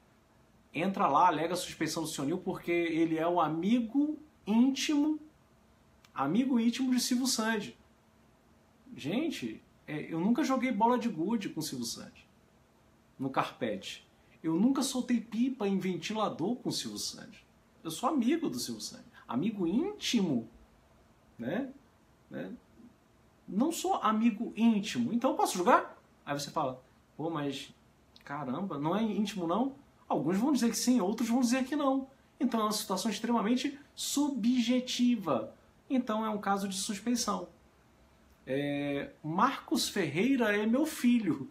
entra lá, alega a suspeição do senhor Nil porque ele é o amigo íntimo de Silvio Santos. Gente, eu nunca joguei bola de gude com o Silvio Santos no carpete. Eu nunca soltei pipa em ventilador com o Silvio Santos. Eu sou amigo do Silvio Santos. Amigo íntimo, né? Não sou amigo íntimo. Então eu posso julgar? Aí você fala, pô, mas caramba, não é íntimo não? Alguns vão dizer que sim, outros vão dizer que não. Então é uma situação extremamente subjetiva. Então é um caso de suspeição. Marcos Ferreira é meu filho.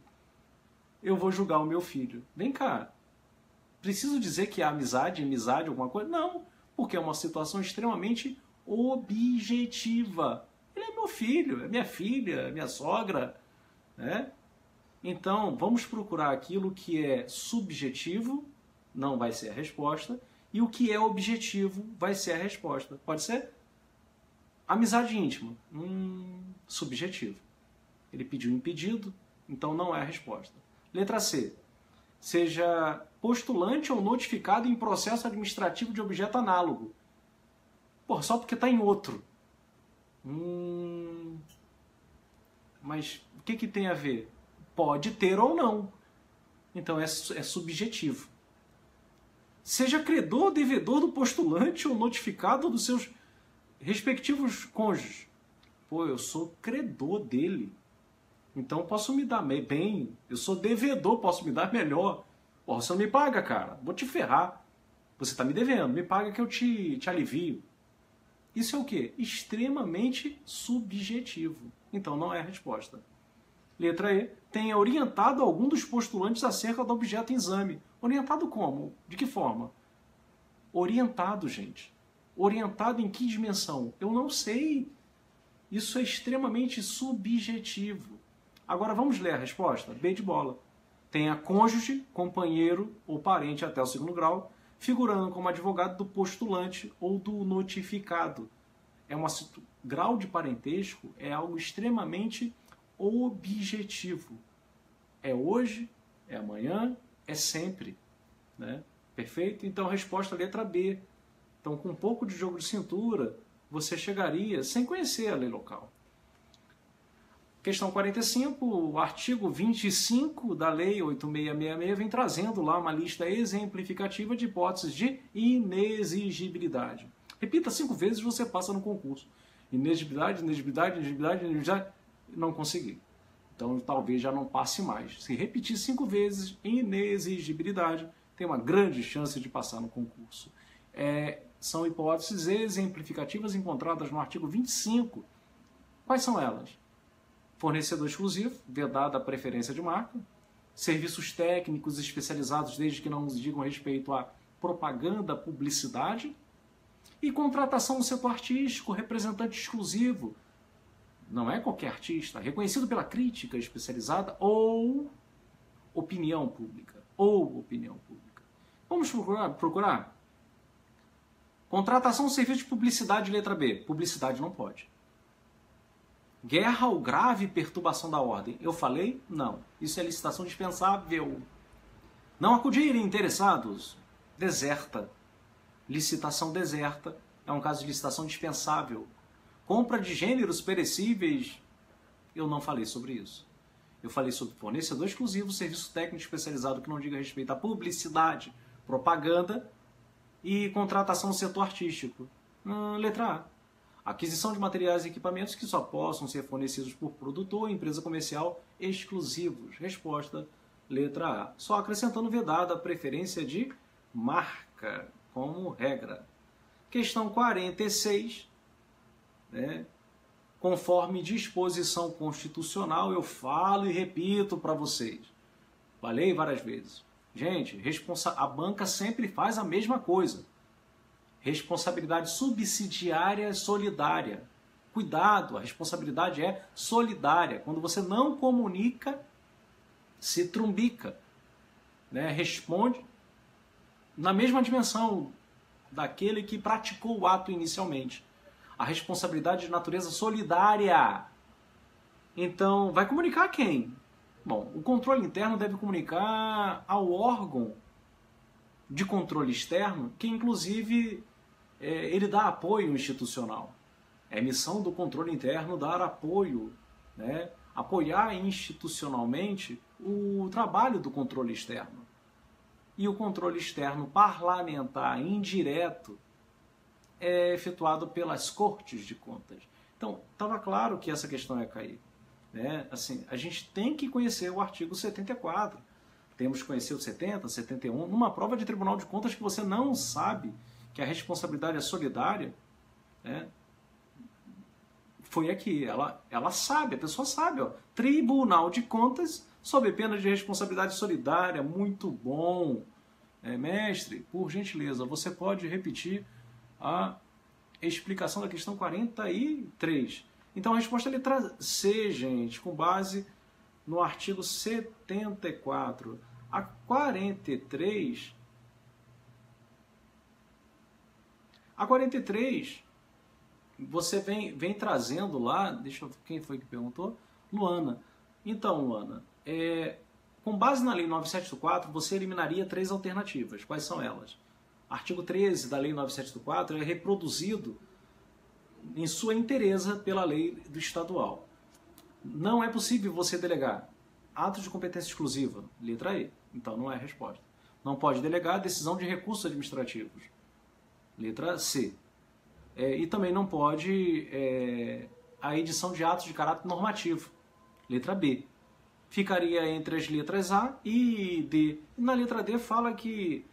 Eu vou julgar o meu filho. Vem cá. Preciso dizer que há amizade, alguma coisa? Não, porque é uma situação extremamente objetiva. Ele é meu filho, é minha filha, é minha sogra, né? Então, vamos procurar aquilo que é subjetivo, não vai ser a resposta, e o que é objetivo vai ser a resposta. Pode ser? Amizade íntima. Subjetivo. Ele pediu impedido, então não é a resposta. Letra C. Seja postulante ou notificado em processo administrativo de objeto análogo. Porra, só porque está em outro. Mas o que tem a ver? Pode ter ou não. Então é subjetivo. Seja credor ou devedor do postulante ou notificado dos seus respectivos cônjuges. Pô, eu sou credor dele. Então posso me dar bem. Eu sou devedor, posso me dar melhor. Porra, você não me paga, cara. Vou te ferrar. Você está me devendo. Me paga que eu te alivio. Isso é o quê? Extremamente subjetivo. Então não é a resposta. Letra E. Tenha orientado algum dos postulantes acerca do objeto em exame. Orientado como? De que forma? Orientado, gente. Orientado em que dimensão? Eu não sei. Isso é extremamente subjetivo. Agora vamos ler a resposta? B de bola. Tenha cônjuge, companheiro ou parente até o 2º grau, figurando como advogado do postulante ou do notificado. Grau de parentesco é algo extremamente objetivo. É hoje, é amanhã, é sempre. Né? Perfeito? Então, resposta letra B. Então, com um pouco de jogo de cintura, você chegaria sem conhecer a lei local. Questão 45, o artigo 25 da Lei 8666 vem trazendo lá uma lista exemplificativa de hipóteses de inexigibilidade. Repita 5 vezes e você passa no concurso. Inexigibilidade, inexigibilidade, inexigibilidade, inexigibilidade, não consegui. Então talvez já não passe mais. Se repetir 5 vezes inexigibilidade, tem uma grande chance de passar no concurso. São hipóteses exemplificativas encontradas no artigo 25. Quais são elas? Fornecedor exclusivo, vedada a preferência de marca. Serviços técnicos especializados, desde que não digam respeito à propaganda, publicidade. E contratação no setor artístico, representante exclusivo. Não é qualquer artista, reconhecido pela crítica especializada ou opinião pública. Vamos procurar? Contratação no serviço de publicidade, letra B. Publicidade não pode. Guerra ou grave perturbação da ordem. Eu falei? Não. Isso é licitação dispensável. Não acudirem interessados. Deserta. Licitação deserta. É um caso de licitação dispensável. Compra de gêneros perecíveis. Eu não falei sobre isso. Eu falei sobre fornecedor exclusivo, serviço técnico especializado que não diga respeito à publicidade, propaganda e contratação no setor artístico. Letra A. Aquisição de materiais e equipamentos que só possam ser fornecidos por produtor ou empresa comercial exclusivos. Resposta, letra A. Só acrescentando vedada a preferência de marca, como regra. Questão 46. Conforme disposição constitucional, eu falo e repito para vocês. Falei várias vezes. Gente, a banca sempre faz a mesma coisa. Responsabilidade subsidiária solidária. Cuidado, a responsabilidade é solidária. Quando você não comunica, se trumbica. Responde na mesma dimensão daquele que praticou o ato inicialmente. A responsabilidade de natureza solidária. Então, vai comunicar a quem? Bom, o controle interno deve comunicar ao órgão de controle externo, que inclusive ele dá apoio institucional. É missão do controle interno dar apoio, apoiar institucionalmente o trabalho do controle externo. e o controle externo parlamentar indireto é efetuado pelas Cortes de Contas. Então, estava claro que essa questão ia cair. Né? Assim, a gente tem que conhecer o artigo 74. Temos que conhecer o 70, 71. Numa prova de Tribunal de Contas que você não sabe que a responsabilidade é solidária, né? Foi aqui. Ela sabe, a pessoa sabe. Ó, Tribunal de Contas sob pena de responsabilidade solidária. Muito bom. Mestre, por gentileza, você pode repetir a explicação da questão 43. Então a resposta é a letra C, gente, com base no artigo 74. A 43... A 43, você vem trazendo lá... Deixa eu ver quem foi que perguntou. Luana. Então, Luana, com base na Lei 974, você eliminaria 3 alternativas. Quais são elas? Artigo 13 da Lei 974 é reproduzido em sua inteireza pela lei do estadual. Não é possível você delegar ato de competência exclusiva, letra E. Então não é a resposta. Não pode delegar decisão de recursos administrativos, letra C. E também não pode a edição de atos de caráter normativo, letra B. Ficaria entre as letras A e D. E na letra D fala que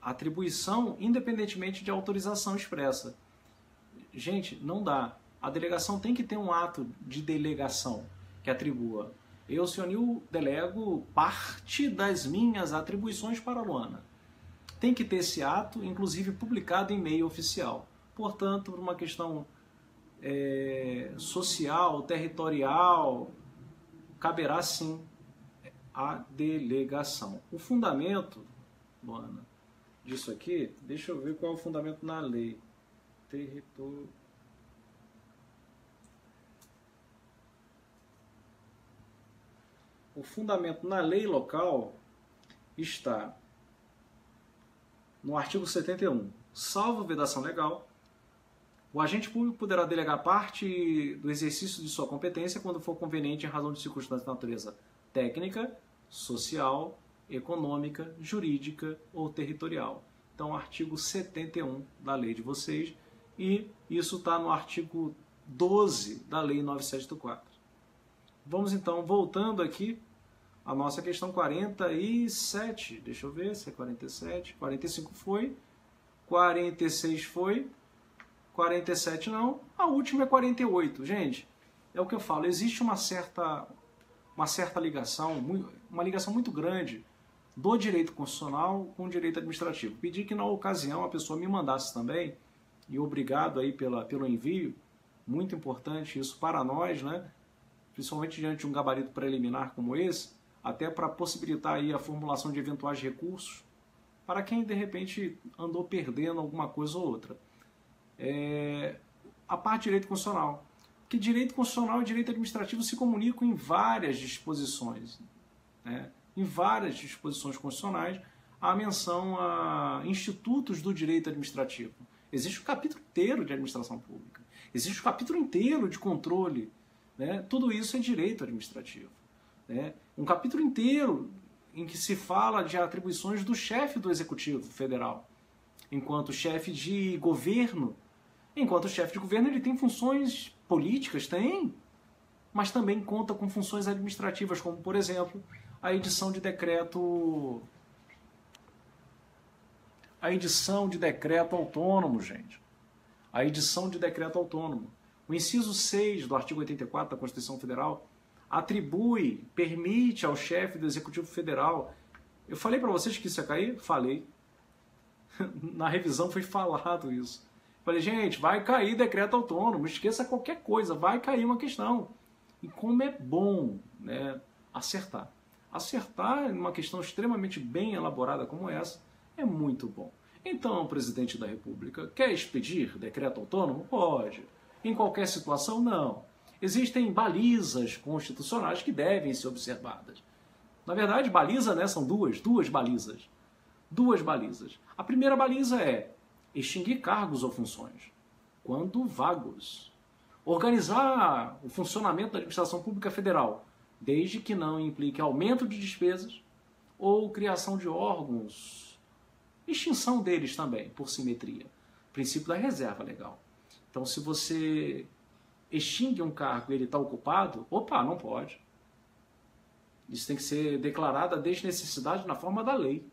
atribuição independentemente de autorização expressa. Gente, não dá. A delegação tem que ter um ato de delegação que atribua. Eu, senhor Nil, delego parte das minhas atribuições para a Luana. Tem que ter esse ato, inclusive publicado em meio oficial. Portanto, por uma questão social, territorial, caberá sim a delegação. O fundamento, Luana, disso aqui, deixa eu ver qual é o fundamento na lei. O fundamento na lei local está no artigo 71. Salvo vedação legal, o agente público poderá delegar parte do exercício de sua competência quando for conveniente em razão de circunstâncias de natureza técnica, social, econômica, jurídica ou territorial. Então, artigo 71 da lei de vocês, e isso está no artigo 12 da lei 974. Vamos então, voltando aqui, a nossa questão 47. Deixa eu ver se é 47. 45 foi, 46 foi, 47 não, a última é 48. Gente, é o que eu falo, existe uma certa ligação, uma ligação muito grande do direito constitucional com o direito administrativo. Pedi que na ocasião a pessoa me mandasse também, e obrigado aí pelo envio, muito importante isso para nós, né? Principalmente diante de um gabarito preliminar como esse, até para possibilitar aí a formulação de eventuais recursos para quem de repente andou perdendo alguma coisa ou outra. A parte de direito constitucional. Que direito constitucional e direito administrativo se comunicam em várias disposições. Né? Em várias disposições constitucionais há menção a institutos do direito administrativo. Existe um capítulo inteiro de administração pública. Existe um capítulo inteiro de controle. Né? Tudo isso é direito administrativo. Né? Um capítulo inteiro em que se fala de atribuições do chefe do Executivo Federal. Enquanto chefe de governo, ele tem funções políticas, tem, mas também conta com funções administrativas, como, por exemplo, a edição de decreto autônomo, gente. A edição de decreto autônomo. O inciso 6 do artigo 84 da Constituição Federal permite ao chefe do Executivo Federal... Eu falei para vocês que isso ia cair? Falei. Na revisão foi falado isso. Falei, gente, vai cair decreto autônomo, esqueça qualquer coisa, vai cair uma questão. E como é bom, né, acertar. Acertar em uma questão extremamente bem elaborada como essa é muito bom. Então, o presidente da República quer expedir decreto autônomo? Pode. Em qualquer situação, não. Existem balizas constitucionais que devem ser observadas. Na verdade, baliza, né, são duas balizas. Duas balizas. A primeira baliza é extinguir cargos ou funções, quando vagos. Organizar o funcionamento da administração pública federal, desde que não implique aumento de despesas, ou criação de órgãos, extinção deles também, por simetria. Princípio da reserva legal. Então, se você extingue um cargo e ele está ocupado, opa, não pode. Isso tem que ser declarada a desnecessidade na forma da lei.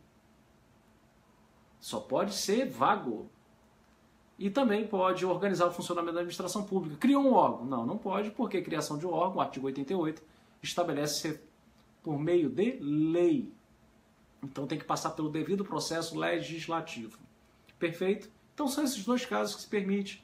Só pode ser vago. E também pode organizar o funcionamento da administração pública. Criou um órgão? Não, não pode, porque a criação de um órgão, o artigo 88, estabelece ser por meio de lei. Então tem que passar pelo devido processo legislativo. Perfeito? Então são esses dois casos que se permite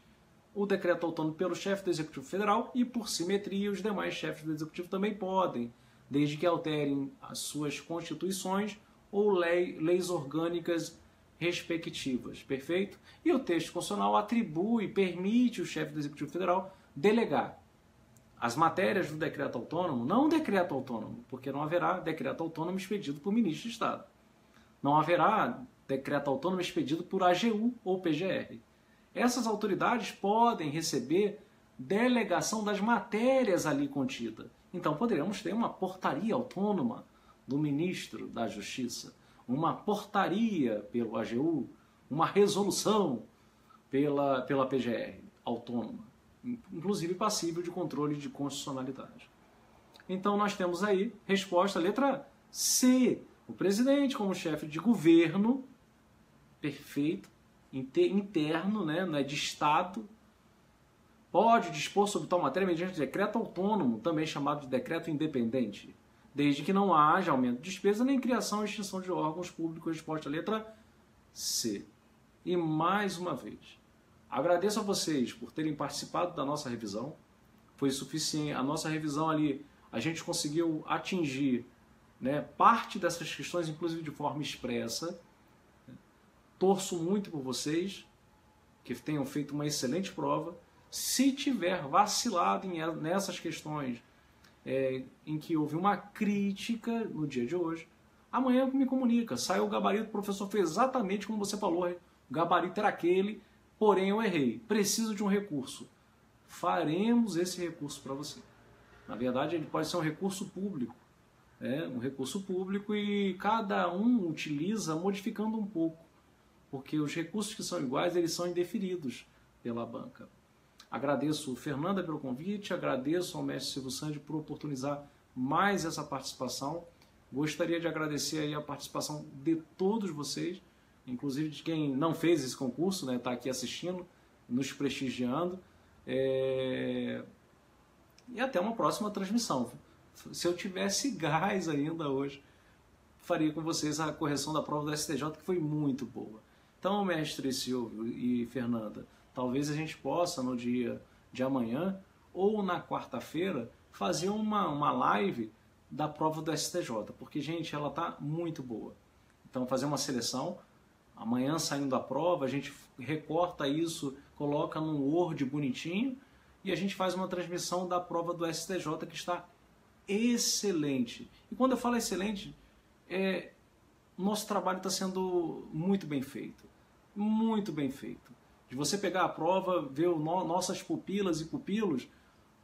o decreto autônomo pelo chefe do Executivo Federal e, por simetria, os demais chefes do Executivo também podem, desde que alterem as suas constituições ou leis orgânicas respectivas. Perfeito? E o texto constitucional atribui, permite o chefe do Executivo Federal delegar as matérias do decreto autônomo, não o decreto autônomo, porque não haverá decreto autônomo expedido por ministro de Estado. Não haverá decreto autônomo expedido por AGU ou PGR. Essas autoridades podem receber delegação das matérias ali contidas. Então poderemos ter uma portaria autônoma do ministro da Justiça, uma portaria pelo AGU, uma resolução pela PGR autônoma, inclusive passível de controle de constitucionalidade. Então nós temos aí resposta, letra C. O presidente, como chefe de governo, perfeito, interno, né, não é de Estado, pode dispor sobre tal matéria mediante decreto autônomo, também chamado de decreto independente, desde que não haja aumento de despesa nem criação ou extinção de órgãos públicos. Resposta letra C. E mais uma vez, agradeço a vocês por terem participado da nossa revisão. Foi suficiente. A nossa revisão ali, a gente conseguiu atingir, né, parte dessas questões, inclusive de forma expressa. Torço muito por vocês, que tenham feito uma excelente prova. Se tiver vacilado nessas questões em que houve uma crítica no dia de hoje, amanhã me comunica. Saiu o gabarito, o professor fez exatamente como você falou. O gabarito era aquele, porém eu errei. Preciso de um recurso. Faremos esse recurso para você. Na verdade, ele pode ser um recurso público. Um recurso público e cada um utiliza modificando um pouco. Porque os recursos que são iguais, eles são indeferidos pela banca. Agradeço, Fernanda, pelo convite, agradeço ao mestre Silvio Sandi por oportunizar mais essa participação. Gostaria de agradecer aí a participação de todos vocês, inclusive de quem não fez esse concurso, né, está aqui assistindo, nos prestigiando. E até uma próxima transmissão. Se eu tivesse gás ainda hoje, faria com vocês a correção da prova do STJ, que foi muito boa. Então, mestre Silvio e Fernanda, talvez a gente possa, no dia de amanhã ou na quarta-feira, fazer uma live da prova do STJ, porque, gente, ela está muito boa. Então, fazer uma seleção, amanhã saindo da prova, a gente recorta isso, coloca num Word bonitinho e a gente faz uma transmissão da prova do STJ que está excelente. E quando eu falo excelente, nosso trabalho está sendo muito bem feito. Muito bem feito. De você pegar a prova, ver nossas pupilas e pupilos.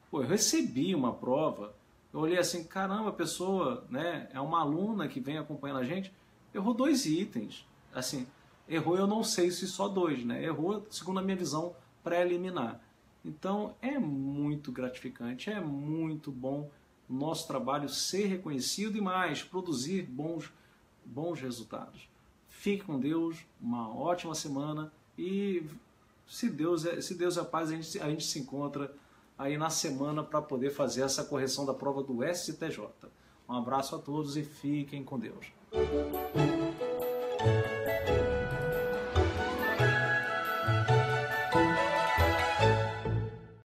Pô, eu recebi uma prova, eu olhei assim, caramba, a pessoa, né, é uma aluna que vem acompanhando a gente, errou 2 itens. Assim, errou, eu não sei se só 2, né? Errou, segundo a minha visão, preliminar. Então, é muito gratificante, é muito bom o nosso trabalho ser reconhecido e mais, produzir bons resultados. Fique com Deus, uma ótima semana e se Deus é paz, a gente se encontra aí na semana para poder fazer essa correção da prova do STJ. Um abraço a todos e fiquem com Deus.